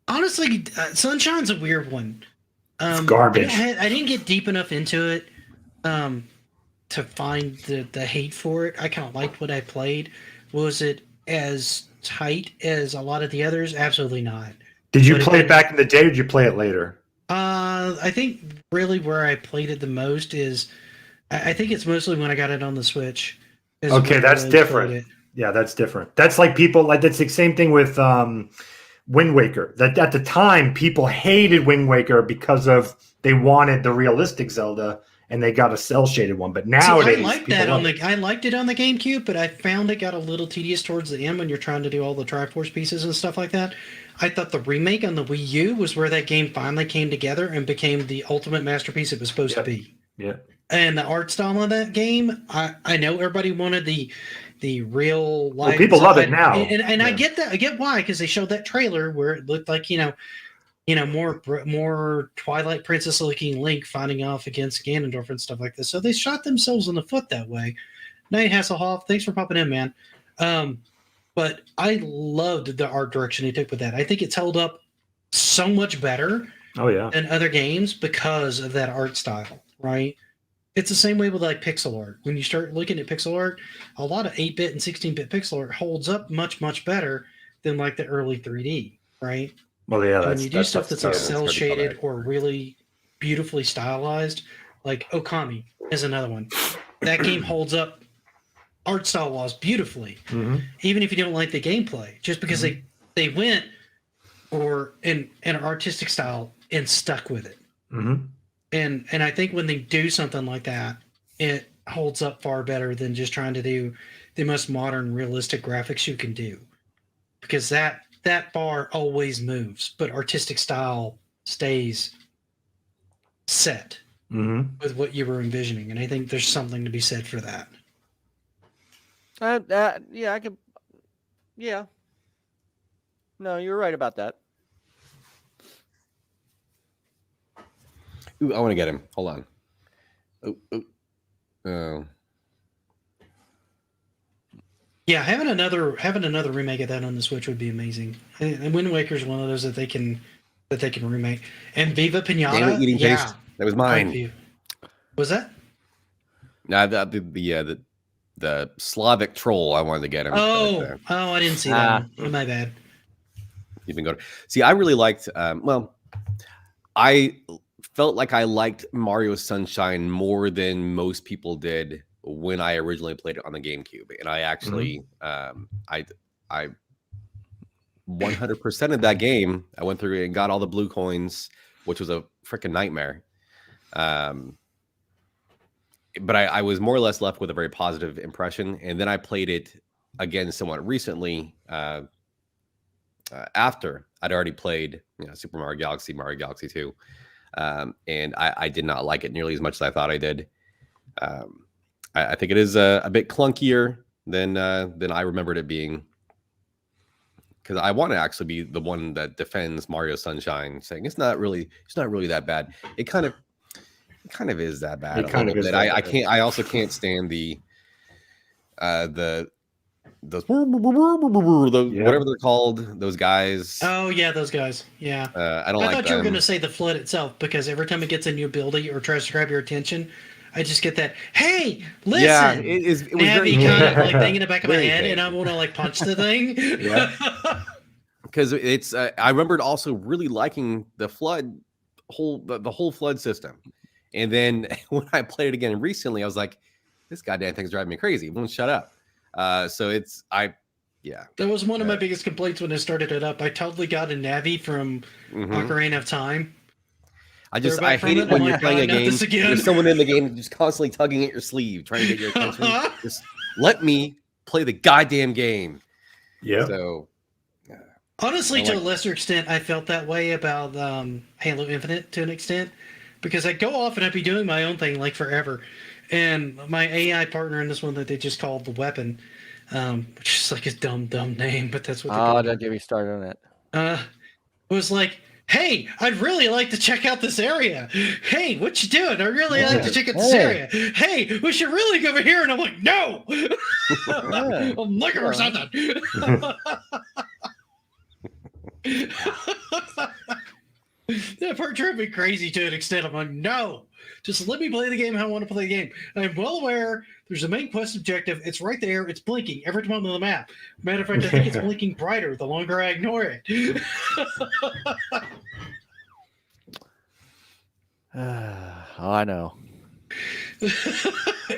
Honestly, Sunshine's a weird one. It's garbage. I didn't get deep enough into it to find the hate for it. I kind of liked what I played. Was it as tight as a lot of the others? Absolutely not. Did you play it back in the day, or did you play it later? I think really where I played it the most is, I think it's mostly when I got it on the Switch. Okay, that's different. Yeah, that's different. That's like people like that's the same thing with Wind Waker. That at the time people hated Wind Waker because of they wanted the realistic Zelda and they got a cell shaded one. But nowadays, I liked that I liked it on the GameCube, but I found it got a little tedious towards the end when you're trying to do all the Triforce pieces and stuff like that. I thought the remake on the Wii U was where that game finally came together and became the ultimate masterpiece it was supposed to be. Yeah. And the art style of that game, I know everybody wanted the real life. Well, people love it now, and I get that. I get why, because they showed that trailer where it looked like more Twilight Princess looking Link fighting off against Ganondorf and stuff like this. So they shot themselves in the foot that way. Nate Hasselhoff, thanks for popping in, man. But I loved the art direction he took with that. I think it's held up so much better than other games because of that art style, right? It's the same way with like pixel art. When you start looking at pixel art, a lot of 8-bit and 16-bit pixel art holds up much, much better than like the early 3D, right? Well, yeah. When you do stuff that's like cell shaded or really beautifully stylized, like Okami is another one. That game holds up art style wise beautifully, even if you don't like the gameplay, just because they went for an artistic style and stuck with it. And I think when they do something like that, it holds up far better than just trying to do the most modern, realistic graphics you can do, because that bar always moves, but artistic style stays set with what you were envisioning, and I think there's something to be said for that. Yeah, I could. Yeah. No, you're right about that. Ooh, I want to get him. Hold on. Oh. Yeah, having another remake of that on the Switch would be amazing. And Wind Waker is one of those that they can remake. And Viva Pinata, Damn it, eating face. That was mine. Was that? Nah, the Slavic troll. I wanted to get him. Oh, I didn't see that. My bad. You've been going. See, I really liked. I felt like I liked Mario Sunshine more than most people did when I originally played it on the GameCube, and I actually, I 100% of that game. I went through and got all the blue coins, which was a freaking nightmare. But I was more or less left with a very positive impression. And then I played it again somewhat recently after I'd already played Super Mario Galaxy, Mario Galaxy 2. And I did not like it nearly as much as I thought I did. I think it is a bit clunkier than I remembered it being. Because I want to actually be the one that defends Mario Sunshine, saying it's not really that bad. It kind of is that bad. It kind of is. I also can't stand the whatever they're called, those guys. Oh yeah, those guys. Yeah. I thought you were going to say the flood itself, because every time it gets a new ability or tries to grab your attention, I just get that. Hey, listen. Yeah, it was very kind of like thing in the back of my head, and I want to like punch the thing. Yeah. Because it's I remembered also really liking the flood the whole flood system. And then when I played it again recently, I was like, this goddamn thing's driving me crazy. It won't shut up. So that was one of my biggest complaints when I started it up. I totally got a Navi from Ocarina of Time. I hate it when you're playing a game. There's someone in the game just constantly tugging at your sleeve, trying to get your attention. Just let me play the goddamn game. Yeah. So honestly, to a lesser extent, I felt that way about Halo Infinite to an extent, because I'd go off and I'd be doing my own thing like forever. And my AI partner in this one that they just called the Weapon, which is like a dumb name, but that's what. Oh, don't get me started on that. Was like, hey, I'd really like to check out this area. Hey, what you doing? I really like to check out this area. Hey, we should really go over here. And I'm like, no, I'm looking for something. That part drove me crazy to an extent. I'm like, no, just let me play the game how I want to play the game. I'm well aware there's a main quest objective. It's right there. It's blinking every time on the map. Matter of fact, I think it's blinking brighter the longer I ignore it. I know.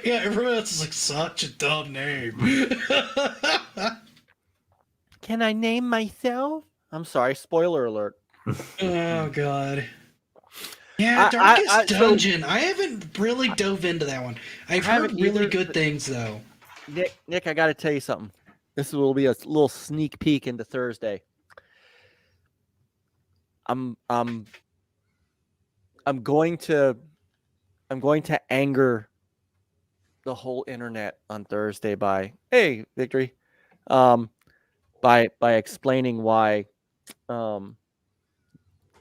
Yeah, everyone else is like, such a dumb name. Can I name myself? I'm sorry. Spoiler alert. Oh God. Yeah, I- Darkest I- so- Dungeon. I haven't really dove into that one. I've heard haven't really either, good but- things though. Nick, I got to tell you something. This will be a little sneak peek into Thursday. I'm going to anger the whole internet on Thursday by Victory, by explaining why I'm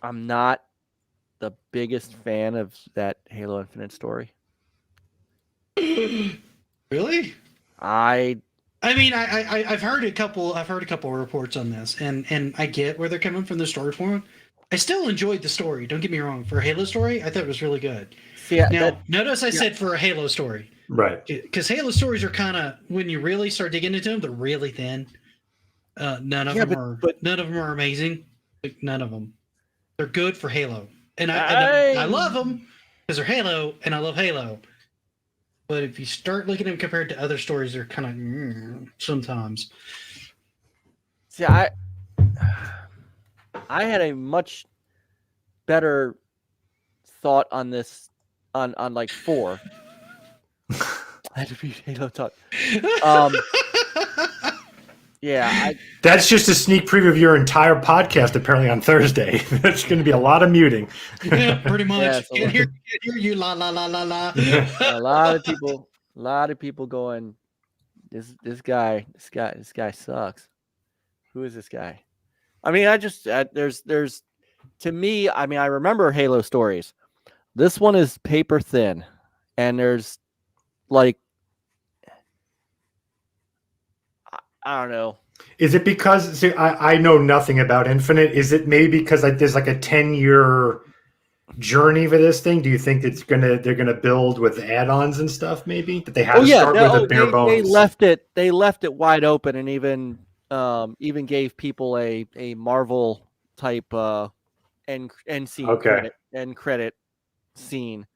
not the biggest fan of that Halo Infinite story. Really? I mean, I've heard a couple. I've heard a couple of reports on this, and I get where they're coming from the story point. I still enjoyed the story. Don't get me wrong. For a Halo story, I thought it was really good. see Now, notice I said for a Halo story, Right. because Halo stories are kind of, when you really start digging into them, they're really thin. None of them are amazing. Like, none of them. They're good for Halo, and I love them because they're Halo, and I love Halo. But if you start looking at them compared to other stories, they're kind of sometimes. See, I had a much better thought on this on like 4. I had to be Halo talk. Yeah, That's just a sneak preview of your entire podcast. Apparently on Thursday, there's going to be a lot of muting. Yeah, pretty much. Yeah, so Can't hear you la la la la la. a lot of people going, this guy sucks. Who is this guy? I mean, there's to me, I mean, I remember Halo stories. This one is paper thin, and there's like, I don't know. Is it because I know nothing about Infinite? Is it maybe because there's like a 10-year journey for this thing? Do you think they're gonna build with add-ons and stuff? Maybe that they had to start with a bare bones. They left it wide open, and even gave people a Marvel type end scene credit scene.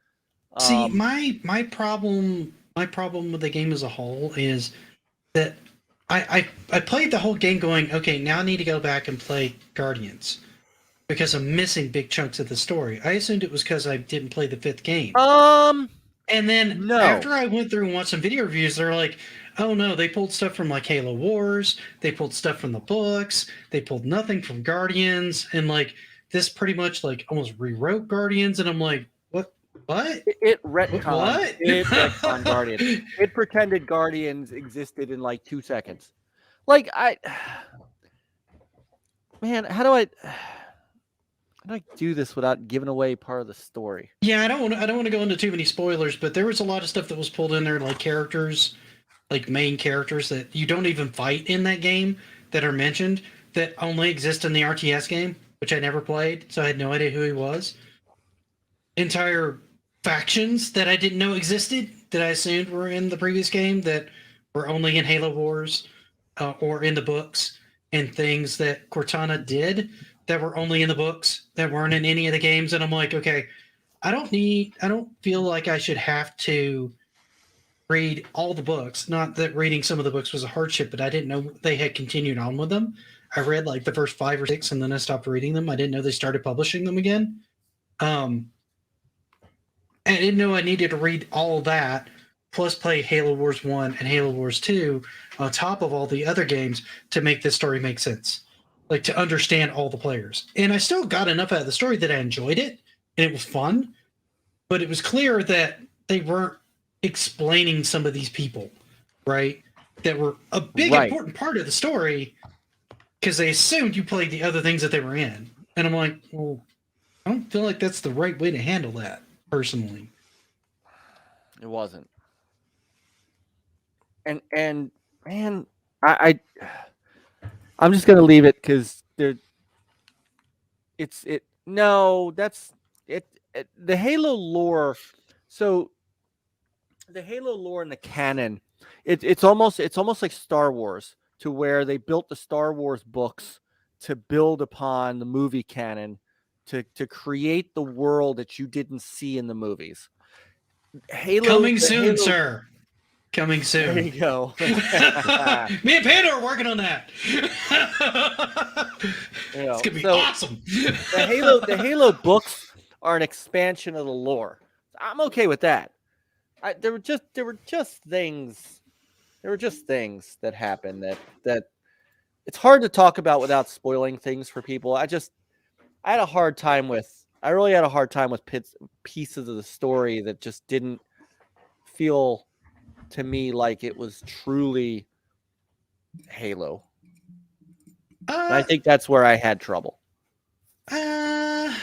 See, my problem with the game as a whole is that I played the whole game going, okay, now I need to go back and play Guardians because I'm missing big chunks of the story. I assumed it was because I didn't play the 5th game. And then after I went through and watched some video reviews, they're like, oh no, they pulled stuff from like Halo Wars, they pulled stuff from the books, they pulled nothing from Guardians, and like this pretty much like almost rewrote Guardians, and I'm like, what? It retconned. What? It retconned Guardians. It pretended Guardians existed in like 2 seconds. Like man, how do I do this without giving away part of the story? Yeah, I don't want to go into too many spoilers, but there was a lot of stuff that was pulled in there, like characters, like main characters that you don't even fight in that game that are mentioned that only exist in the RTS game, which I never played, so I had no idea who he was. Entire factions that I didn't know existed that I assumed were in the previous game that were only in Halo Wars or in the books, and things that Cortana did that were only in the books that weren't in any of the games. And I'm like, okay, I don't feel like I should have to read all the books. Not that reading some of the books was a hardship, but I didn't know they had continued on with them. I read like the first 5 or 6 and then I stopped reading them. I didn't know they started publishing them again. I didn't know I needed to read all that, plus play Halo Wars 1 and Halo Wars 2 on top of all the other games to make this story make sense. Like, to understand all the players. And I still got enough out of the story that I enjoyed it, and it was fun, but it was clear that they weren't explaining some of these people, right? That were a big, important part of the story, because they assumed you played the other things that they were in. And I'm like, well, I don't feel like that's the right way to handle that. Personally, it wasn't, and man, I'm just gonna leave it because the Halo lore. So the Halo lore and the canon, it's almost like Star Wars, to where they built the Star Wars books to build upon the movie canon. To create the world that you didn't see in the movies. Coming soon, sir. Coming There soon. you go. Me and Panda are working on that. You know, It's gonna be so awesome. the Halo books are an expansion of the lore. I'm okay with that. There were just things that happened that it's hard to talk about without spoiling things for people. I really had a hard time with pieces of the story that just didn't feel to me like it was truly Halo. And I think that's where I had trouble. I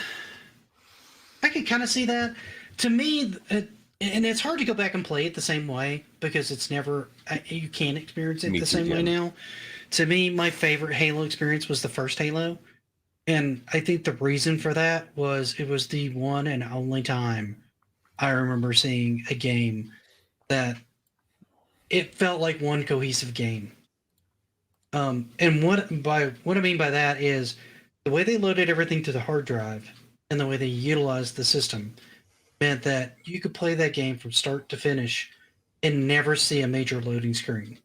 can kind of see that. To me, and it's hard to go back and play it the same way because it's never you can't experience it the same way now. To me, my favorite Halo experience was the first Halo, and I think the reason for that was it was the one and only time I remember seeing a game that it felt like one cohesive game. And what I mean by that is the way they loaded everything to the hard drive and the way they utilized the system meant that you could play that game from start to finish and never see a major loading screen.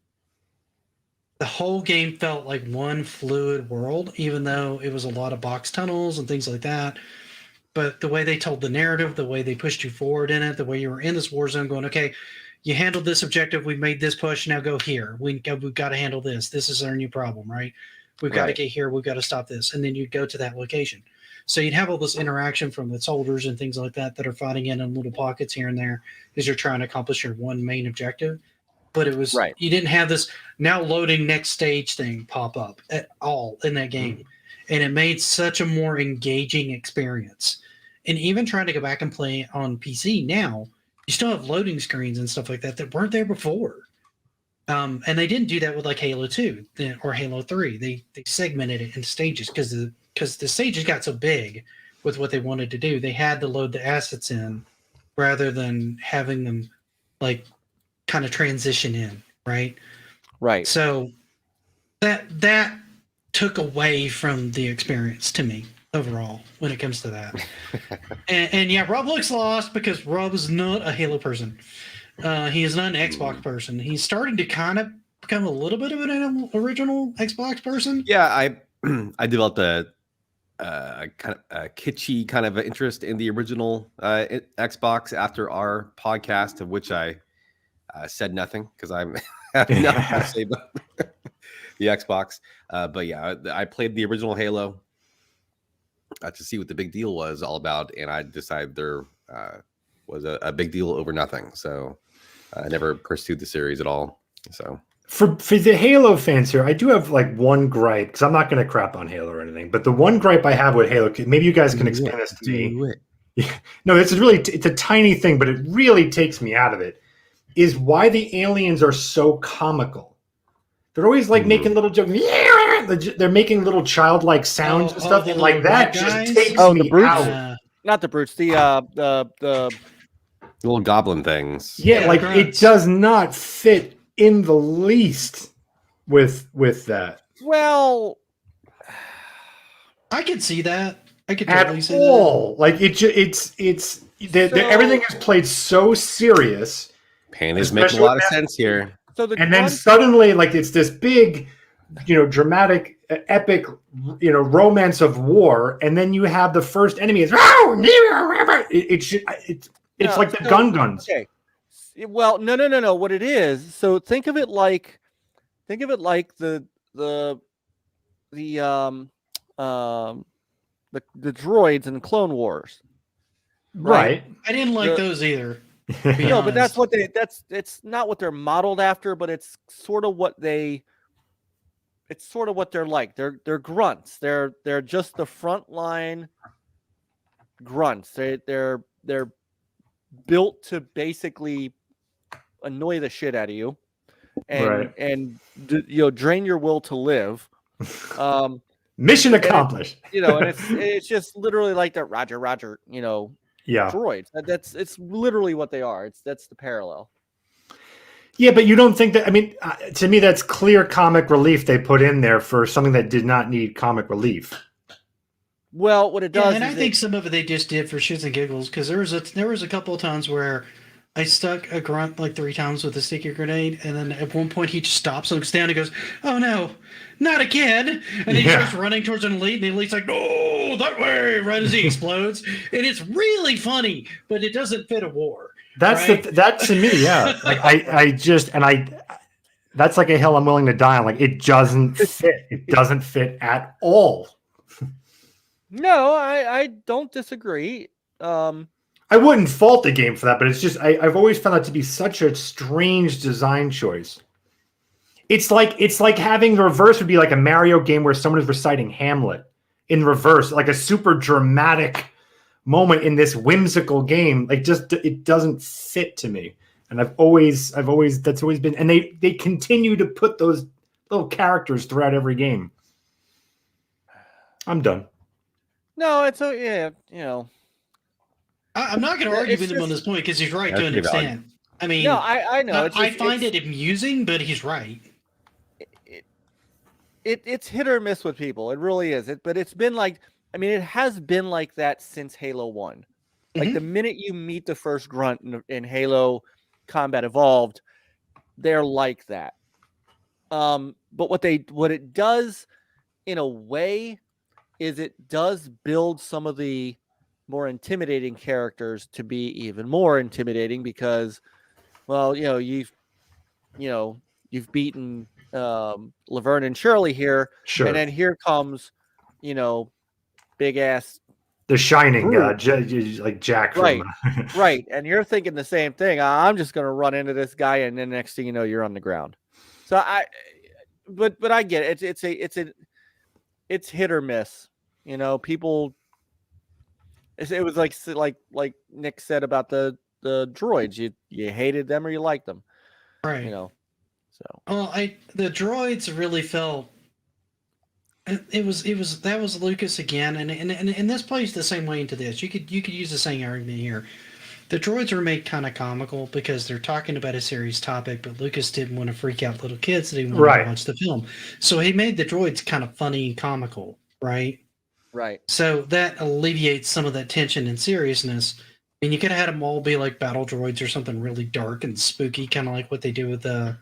The whole game felt like one fluid world, even though it was a lot of box tunnels and things like that. But the way they told the narrative, the way they pushed you forward in it, the way you were in this war zone going, okay, you handled this objective, we made this push, now go here. We've got to handle this. This is our new problem, right? We've got to get here, we've got to stop this. And then you'd go to that location. So you'd have all this interaction from the soldiers and things like that are fighting in little pockets here and there because you're trying to accomplish your one main objective. But it was you didn't have this now loading next stage thing pop up at all in that game. And it made such a more engaging experience. And even trying to go back and play on PC now, you still have loading screens and stuff like that weren't there before. And they didn't do that with like Halo 2 or Halo 3. They segmented it in stages because the stages got so big with what they wanted to do. They had to load the assets in rather than having them like kind of transition in, right? Right. So that took away from the experience to me overall when it comes to that. and yeah, Rob looks lost because Rob is not a Halo person. He is not an Xbox person. He's starting to kind of become a little bit of an original Xbox person. Yeah, I developed a kind of a kitschy kind of interest in the original Xbox after our podcast, of which I said nothing because I have nothing to say about the Xbox. But yeah, I played the original Halo to see what the big deal was all about, and I decided there was a big deal over nothing. So I never pursued the series at all. So for the Halo fans here, I do have like one gripe because I'm not going to crap on Halo or anything. But the one gripe I have with Halo, maybe you guys can explain this to me. Yeah, no, it's a tiny thing, but it really takes me out of it. Is why the aliens are so comical. They're always like making little jokes. They're making little childlike sounds and stuff, and like that just takes me out. Not the brutes. The little goblin things. Yeah, like it does not fit in the least with that. Well, I could see that. I could totally see that. Like everything is played so serious. Panda's making a lot of sense here. So then suddenly, like it's this big, dramatic, epic, romance of war, and then you have the first enemy is it's like the guns. Okay. Well, no. What it is? So think of it like the droids in Clone Wars. Right. I didn't like those either. No, but it's not what they're modeled after, but it's sort of what they're like. They're grunts. They're just the front line grunts. They're built to basically annoy the shit out of you and drain your will to live. Mission accomplished. And it's just literally like the Roger, droids. It's literally what they are. That's the parallel. Yeah, but you don't think that? I mean, to me, that's clear comic relief they put in there for something that did not need comic relief. Well, what it does, and I think some of it they just did for shits and giggles because there was a couple of times where I stuck a grunt like 3 times with a sticky grenade, and then at one point he just stops, looks down, and goes, "Oh no, not again!" And he starts running towards an elite, and the elite's like, "No, that way!" Right as he explodes, and it's really funny, but it doesn't fit a war. That's right? that to me, yeah. Like that's like a hill I'm willing to die on. Like it doesn't fit. It doesn't fit at all. No, I don't disagree. I wouldn't fault the game for that, but it's just I've always found that to be such a strange design choice. It's like having the reverse would be like a Mario game where someone is reciting Hamlet in reverse, like a super dramatic moment in this whimsical game. Like just it doesn't fit to me. And I've always that's always been, and they continue to put those little characters throughout every game. I'm done. No, it's yeah, you know. I'm not going to argue with him on this point because he's right to an extent. I mean, no, I know. I find it amusing, but he's right. It's hit or miss with people. It really is. But it's been like, I mean, it has been like that since Halo 1. Like the minute you meet the first grunt in Halo Combat Evolved, they're like that. But what it does in a way is it does build some of the more intimidating characters to be even more intimidating because, well, you've beaten Laverne and Shirley here, sure, and then here comes, big ass The Shining, like Jack, right, right, and you're thinking the same thing. I'm just gonna run into this guy, and then next thing you know, you're on the ground. So but I get it. It's hit or miss. People. It was like Nick said about the droids. You hated them or you liked them, right? So. Well, the droids really felt. That was Lucas again, and this plays the same way into this. You could use the same argument here. The droids are made kind of comical because they're talking about a serious topic, but Lucas didn't want to freak out little kids that didn't want to watch the film, so he made the droids kind of funny and comical, right? Right. So that alleviates some of that tension and seriousness. And you could have had them all be like battle droids or something really dark and spooky, kind of like what they do with I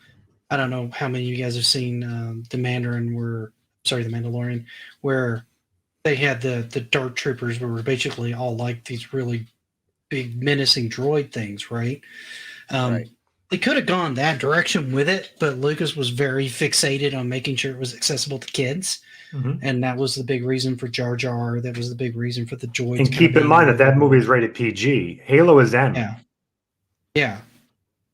don't know how many of you guys have seen the Mandalorian, where they had the Dark Troopers were basically all like these really big menacing droid things, right? Right. They could have gone that direction with it, but Lucas was very fixated on making sure it was accessible to kids. Mm-hmm. And that was the big reason for Jar Jar. That was the big reason for the droids. And keep in mind that movie is rated PG. Halo is M. Yeah.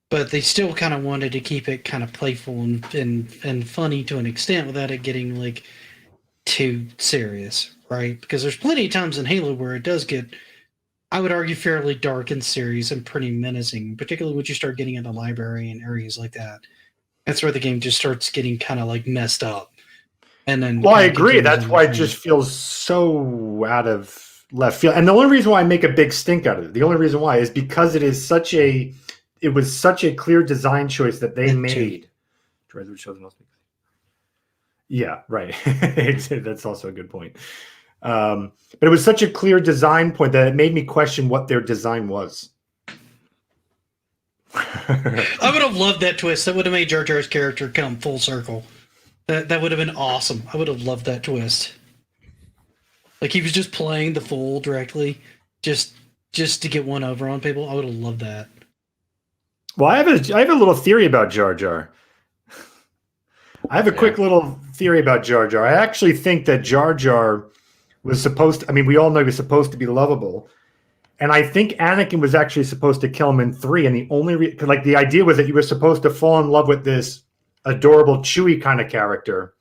But they still kind of wanted to keep it kind of playful and funny to an extent without it getting like too serious, right? Because there's plenty of times in Halo where it does get, I would argue, fairly dark and serious and pretty menacing, particularly when you start getting into library and areas like that. That's where the game just starts getting kind of like messed up. And then, well, I agree. That's why it just feels so out of left field. And the only reason why I make a big stink out of it, the only reason why is because it was such a clear design choice that they made. Yeah, right. That's also a good point. But it was such a clear design point that it made me question what their design was. I would have loved that twist. That would have made Jar Jar's character come full circle. That would have been awesome. I would have loved that twist. Like he was just playing the fool directly, just to get one over on people. I would have loved that. Well, I have a little theory about Jar Jar. I have a quick little theory about Jar Jar. I actually think that Jar Jar was supposed to, I mean, we all know he was supposed to be lovable. And I think Anakin was actually supposed to kill him in 3. And the only the idea was that you were supposed to fall in love with this adorable Chewie kind of character,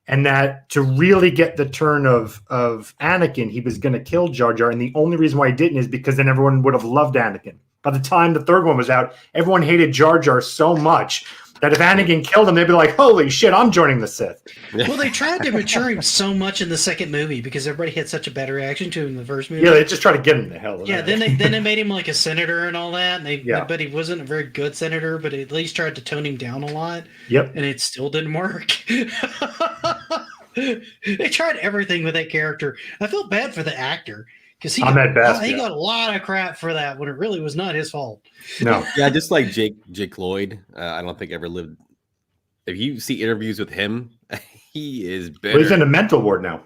and that to really get the turn of Anakin, he was going to kill Jar Jar, and the only reason why he didn't is because then everyone would have loved Anakin. By the time the third one was out, everyone hated Jar Jar so much that if Anakin killed him, they'd be like, holy shit, I'm joining the Sith. Well, they tried to mature him so much in the second movie because everybody had such a bad reaction to him in the first movie. Yeah, they just tried to get him the hell. Yeah, then they made him like a senator and all that. And but he wasn't a very good senator, but at least tried to tone him down a lot. Yep. And it still didn't work. They tried everything with that character. I felt bad for the actor because he Ahmed Best, he yeah. got a lot of crap for that when it really was not his fault. No. Yeah, just like Jake Lloyd. I don't think ever lived. If you see interviews with him, he is bitter. Well, he's in a mental ward now.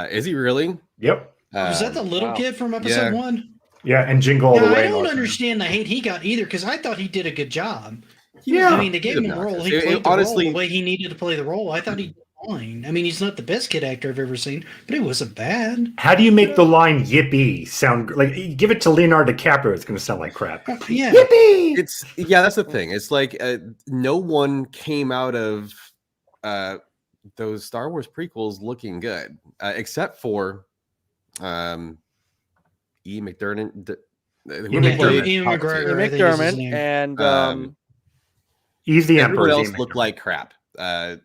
Is he really? Yep. Was that the little wow. kid from episode Yeah. 1? Yeah, and Jingle All the Yeah, Way. I and all don't that. understand the hate he got either, because I thought he did a good job. Yeah. I mean, they gave him a role. He It- played the honestly- role the way he needed to play the role. I thought he did fine. I mean, he's not the best kid actor I've ever seen, but he wasn't bad. How do you make the line "yippee" sound like? Give it to Leonardo DiCaprio, it's going to sound like crap. Yeah. Yippee! That's the thing. It's like no one came out of those Star Wars prequels looking good, except for Ian McDermott. Ian McGregor, I think is his McDermott name. and He's the Everyone emperor. else looked like crap. Ewan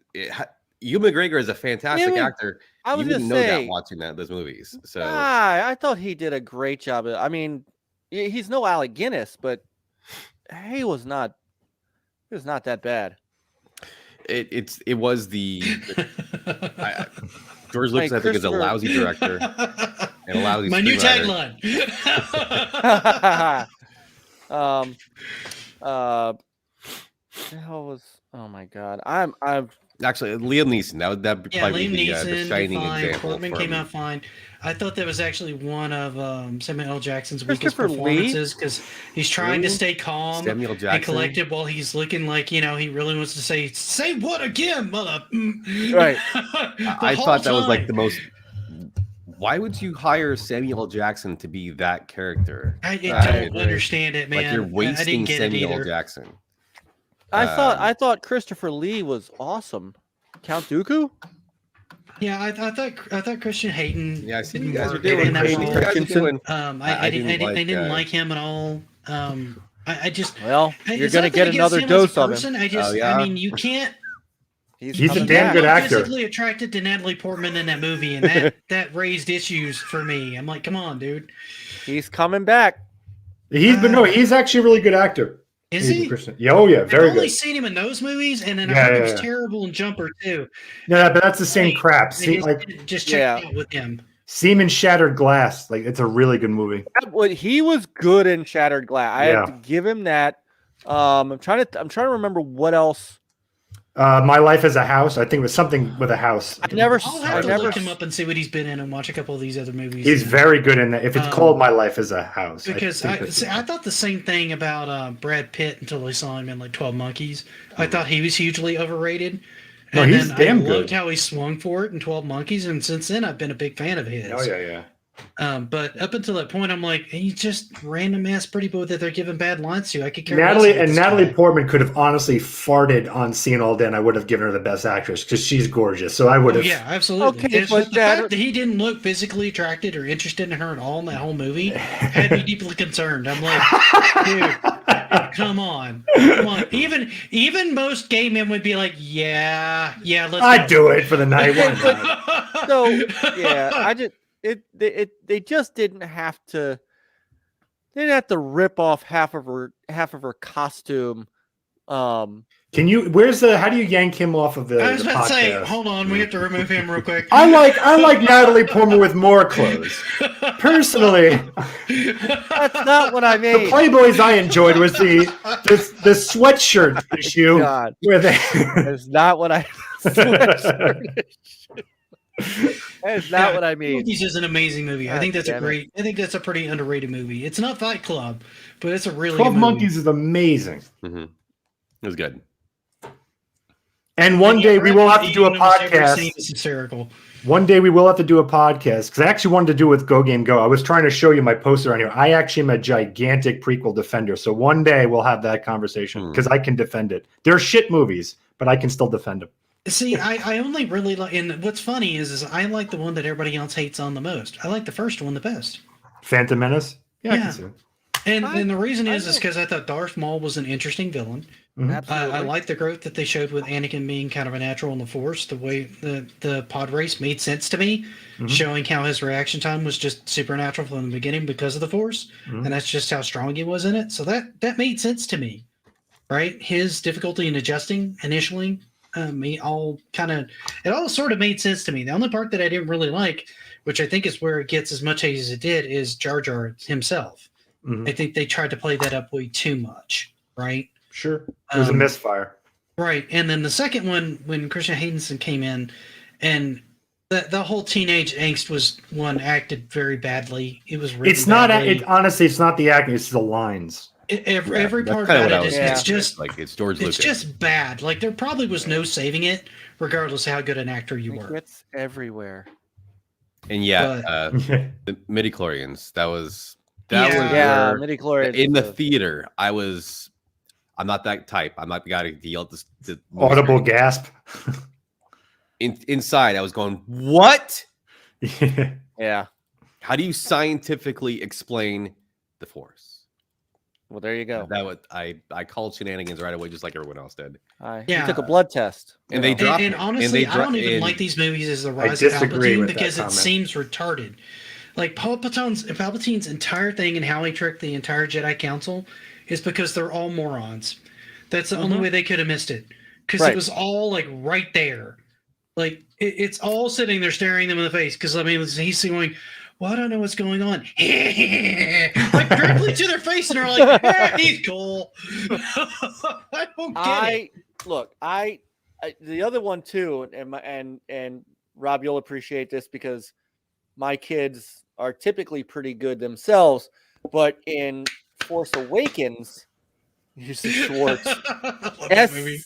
McGregor is a fantastic Yeah, actor. I was You gonna wouldn't know that say, watching those movies. So I thought he did a great job. I mean, he's no Alec Guinness, but he was not that bad. it was the George Lucas, I think, is a Christopher- lousy director and a lousy My new screenwriter. tagline. The hell was? Oh my god! I'm Actually, Liam Neeson. That would Yeah, probably Liam be the Neeson, shining fine. example. Portman for came me. out fine. I thought that was actually one of Samuel L. Jackson's weakest Christopher Lee? performances because he's trying to Really? stay calm Samuel and Jackson. collected while he's looking like, he really wants to say what again, mother. Right. I thought that was like the most. Why would you hire Samuel L. Jackson to be that character? I agree. don't understand it, man. Like you're I wasting didn't get it Samuel L. either. Jackson. I thought Christopher Lee was awesome. Count Dooku? Yeah, I thought Christian Hayden. Yeah, I see didn't you guys are work doing. in that Hayden role. You guys are Christensen. doing. I didn't like, like him at all. I just Well, it's you're gonna nothing get against another him as a dose of him. person. I Oh, yeah? mean, you can't. He's a coming damn back. good I'm actor. physically attracted to Natalie Portman in that movie, and that raised issues for me. I'm like, come on, dude. He's coming back. He's actually a really good actor. Is He's a he? Christian. Yeah, oh yeah, very I've only good. seen him in those movies, and then I Yeah, heard he yeah, was yeah. terrible in Jumper too. Yeah, but that's the same Hey, crap. I See, just, like just check it out with him. Semen Shattered Glass. Like it's a really good movie. He was good in Shattered Glass. I Yeah. have to give him that. I'm trying to remember what else. My Life as a House. I think it was something with a house. I never. I'll I have to never. look him up and see what he's been in and watch a couple of these other movies. He's very good in that. If it's called My Life as a House, Because I thought the same thing about Brad Pitt until I saw him in like 12 Monkeys. I thought he was hugely overrated. No, And he's then damn I loved good. how he swung for it in 12 Monkeys, and since then I've been a big fan of his. Oh yeah. But up until that point, I'm like, he's just random ass pretty boy that they're giving bad lines to. I could care less about this Natalie guy. Portman could have honestly farted on Scene All Day, and I would have given her the best actress because she's gorgeous. So I would Oh, have. yeah, absolutely. Okay, It's but just the that- fact that he didn't look physically attracted or interested in her at all in that whole movie had me deeply concerned. I'm like, dude, come on. Even most gay men would be like, yeah, let's I'd go. do it for the night. Why not? So yeah, they just didn't have to. They didn't have to rip off half of her costume. Can you? How do you yank him off of the I was the about to say, podcast? hold on, we have to remove him real quick. I like Natalie Portman with more clothes. Personally, That's not what I the made. Playboys I enjoyed was the sweatshirt issue God, where they. that's not what I. That is not what I mean. Monkeys is an amazing movie. I God think that's damn it. I think that's a pretty underrated movie. It's not Fight Club, but it's a really 12 good movie. Monkeys is amazing. Mm-hmm. It was good. And one day we will have to do a Even almost every podcast. scene is hysterical. One day we will have to do a podcast because I actually wanted to do it with Go Game Go. I was trying to show you my poster on here. I actually am a gigantic prequel defender. So one day we'll have that conversation because I can defend it. They're shit movies, but I can still defend them. See, I only really like, and what's funny is I like the one that everybody else hates on the most. I like the first one the best. Phantom Menace? I Yeah. can see it. And the reason I is don't- because I thought Darth Maul was an interesting villain. Absolutely. I like the growth that they showed with Anakin being kind of a natural in the Force. The way the pod race made sense to me, showing how his reaction time was just supernatural from the beginning because of the Force, and that's just how strong he was in it. So that made sense to me, right? His difficulty in adjusting initially, it all sort of made sense to me. The only part that I didn't really like, which I think is where it gets as much hate as it did, is Jar Jar himself. Mhm. I think they tried to play that up way too much, right? Sure. It was a misfire. Right. And then the second one, when Christian Haydenson came in, and the whole teenage angst was acted very badly. It was written It's not. badly. Honestly, it's not the acting. It's the lines. Every that's part kinda about what I it was is thinking. it's just like it's George it's Lucas. just bad. Like there probably was no saving it, regardless of how good an actor you were. It's everywhere. And yet, the midichlorians. That was where, midichlorians in the theater. I'm not that type. I'm not the guy to yell at the Audible gasp. Inside, I was going, "What? Yeah. How do you scientifically explain the Force?" Well, there you go. That would I called shenanigans right away, just like everyone else did. You took a blood test, and they dropped. And honestly, I don't even like these movies as the rise of Palpatine because it seems retarded. Like Palpatine's entire thing and how he tricked the entire Jedi Council is because they're all morons. That's the only way they could have missed it, because it was all like right there. Like it's all sitting there staring them in the face. Because I mean, he's going, "Well, I don't know what's going on," like directly to their face, and they're like, "Yeah, he's cool." I don't get it. Look, the other one too, and Rob, you'll appreciate this because my kids are typically pretty good themselves, but in Force Awakens, you see Schwartz. Schwartz.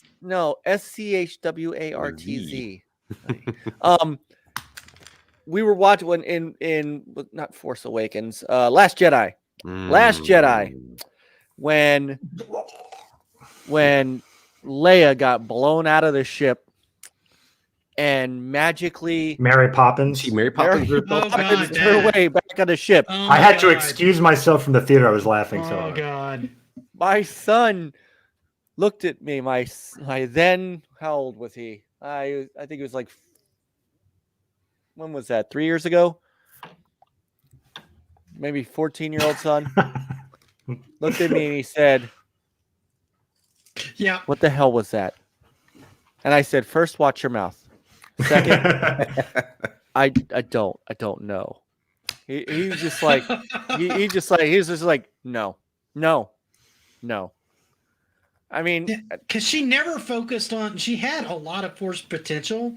We were watching one in not Force Awakens, Last Jedi. Last Jedi, when Leia got blown out of the ship and magically Mary Poppins. Mary Poppins her way back on the ship. I had to excuse myself from the theater. I was laughing so hard. Oh God! My son looked at me. My then, how old was he? I think it was like, when was that? 3 years ago? Maybe 14-year-old son looked at me and he said, "Yeah, what the hell was that?" And I said, "First, watch your mouth. Second, I don't know." He was just like, he was just like, no. I mean, because she never focused on. She had a lot of Force potential,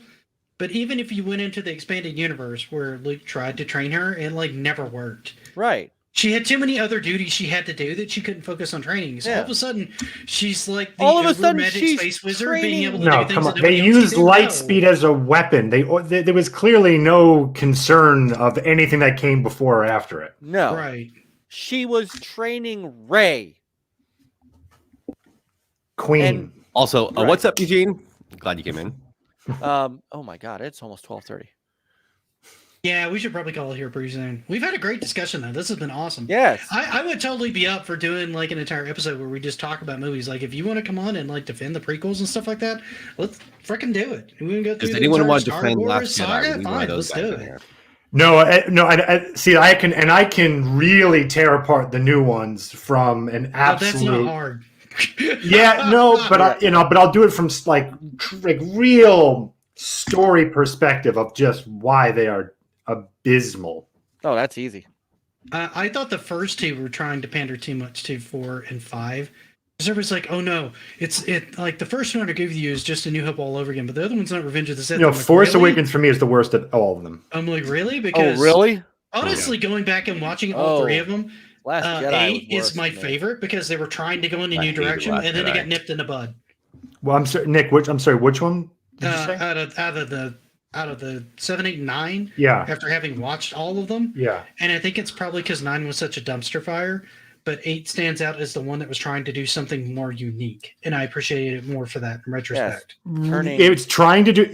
but even if you went into the expanded universe where Luke tried to train her, it like never worked. Right. She had too many other duties she had to do that she couldn't focus on training. So all of a sudden, she's like the magic space wizard, being able to do things. Come on. They used light speed as a weapon. There was clearly no concern of anything that came before or after it. No. Right. She was training Rey. Queen. And, also, what's up, Eugene? Glad you came in. Oh my God, it's almost 12:30. Yeah, we should probably call it here pretty soon. We've had a great discussion though. This has been awesome. Yes. I would totally be up for doing like an entire episode where we just talk about movies. Like if you want to come on and like defend the prequels and stuff like that, let's freaking do it. We can go through. Does anyone want to defend Last Jedi? Fine, let's do it. No. I see. I can really tear apart the new ones from an absolute. That's not hard. Yeah, no, but I'll do it from like real story perspective of just why they are abysmal. Oh, that's easy. I thought the first two were trying to pander too much to 4 and 5. Because everybody's like, "Oh no, it's like the first one I give you is just A New Hope all over again," but the other one's not Revenge of the Sith. You know, Force Awakens for me is the worst of all of them. I'm like, really? Because really? Honestly, going back and watching all three of them, Last Jedi 8 is my favorite because they were trying to go in a new direction and then it got nipped in the bud. Well, I'm sorry, Nick. Which one? Did you say? Out of the 7, 8, 9. Yeah. After having watched all of them. Yeah. And I think it's probably because 9 was such a dumpster fire, but 8 stands out as the one that was trying to do something more unique, and I appreciated it more for that in retrospect. Yes. It's trying to do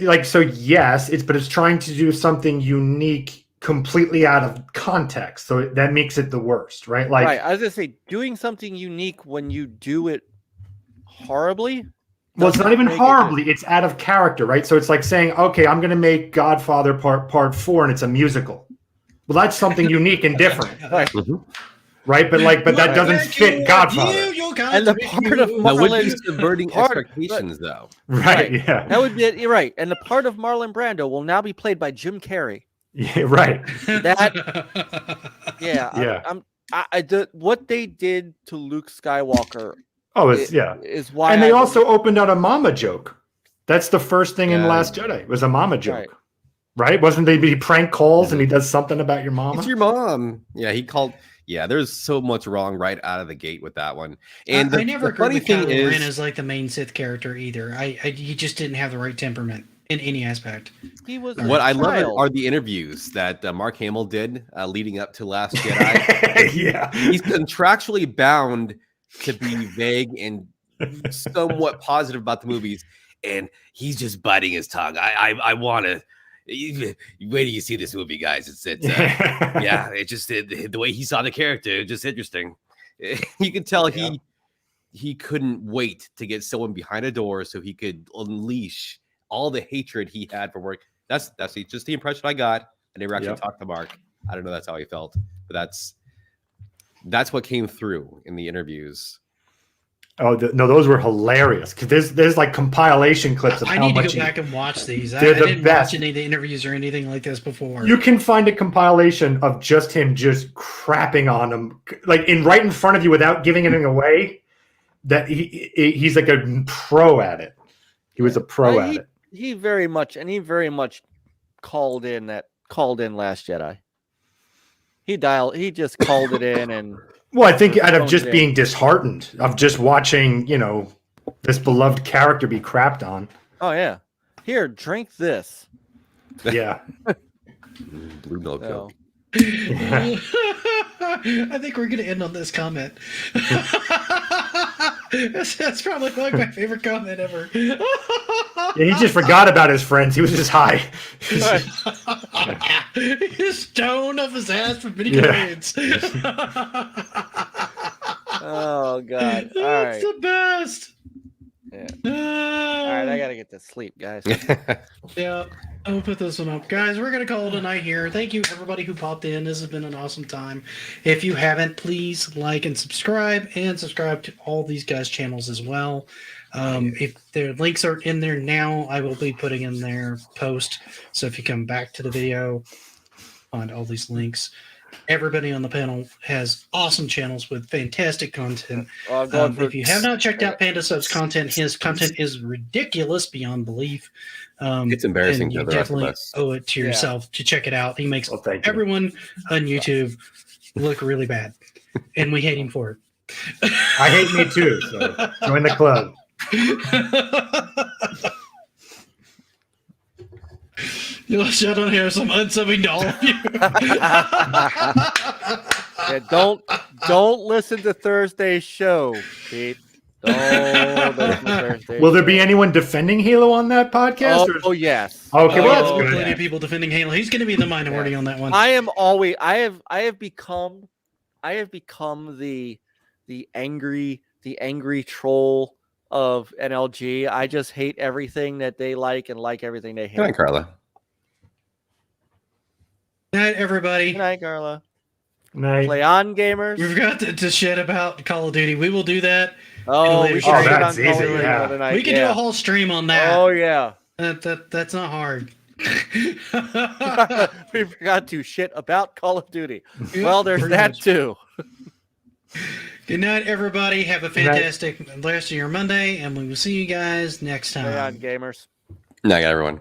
yes, but it's trying to do something unique completely out of context, so that makes it the worst, right? Like, right. I was gonna say, doing something unique when you do it horribly. Well, it's not even horribly; it's out of character, right? So it's like saying, "Okay, I'm going to make Godfather Part 4, and it's a musical." Well, that's something unique and different. Right. right? But that doesn't Thank fit you, Godfather. you got And the to part of you. That would be Marlon- subverting Part- expectations, though. Right? Yeah. That would be you're right. And the part of Marlon Brando will now be played by Jim Carrey. Yeah. Right. Yeah. Yeah. What they did to Luke Skywalker Oh, it's yeah. is why. And they also opened out a mama joke. That's the first thing in Yeah. Last Jedi. Was a mama joke, right? Wasn't they be prank calls and he does something about your mama? It's your mom. Yeah, he called. Yeah, there's so much wrong right out of the gate with that one. And I never the agreed funny with thing Kylo Ren is, as like the main Sith character either. He just didn't have the right temperament in any aspect. he was what a I love child. are the interviews that Mark Hamill did leading up to Last Jedi. Yeah. He's contractually bound to be vague and somewhat positive about the movies, and he's just biting his tongue. I want to. Wait till you see this movie, guys. It's yeah. It just the way he saw the character, it's just interesting. You can tell he couldn't wait to get someone behind a door so he could unleash all the hatred he had for work. That's just the impression I got. I never actually talked to Mark. I don't know that's how he felt, but that's what came through in the interviews. Oh no, those were hilarious because there's like compilation clips of I how need to much go back and watch these. I They're the didn't best. watch any of the interviews or anything like this before. you can find a compilation of just him just crapping on him, like right in front of you without giving anything away. That he's like a pro at it. He was a pro at it. He very much called in Last Jedi. He just called it in and Well, I think out of phoned just it in. being disheartened of just watching, this beloved character be crapped on. oh yeah. Here, drink this. Yeah. Blue milk. So, I think we're going to end on this comment. That's probably like my favorite comment ever. Yeah, he just forgot about his friends. He was just high. His tone of his ass for many Yeah. grades. oh god. All That's right. the best. Yeah. All right, I gotta get to sleep, guys. Yeah, I'll put this one up. Guys, we're going to call it a night here. Thank you, everybody who popped in. This has been an awesome time. If you haven't, please like and subscribe to all these guys' channels as well. If their links are in there now, I will be putting in their post. So if you come back to the video, find all these links. Everybody on the panel has awesome channels with fantastic content. If you have not checked out Panda Sub's content, his content is ridiculous beyond belief. It's embarrassing and to you the rest of definitely us. owe it to yourself to check it out. He makes Well, thank you. everyone on YouTube look really bad, and we hate him for it. I hate me too, so join the club. You'll shut on here some unsubbing to all of you. Yeah, don't listen to Thursday's show, Pete. Don't listen to Thursday's Will there show. be anyone defending Halo on that podcast? Oh yes. Okay, well, that's Oh, good. plenty of people defending Halo. He's going to be the minority on that one. I have become the angry troll of NLG. I just hate everything that they like and like everything they hate. Good night, Carla. Good night, everybody. Good night, Carla. Night. Play on, gamers. We forgot to shit about Call of Duty. We will do that. Oh, later we stream. should get that's on Call of easy, Duty yeah. another night, We can do a whole stream on that. Oh yeah. That's not hard. We forgot to shit about Call of Duty. Yeah, Well, there's pretty that much. too. Good night, everybody. Have a Good night. fantastic rest of your Monday, and we will see you guys next Play on, time. gamers. Night, everyone.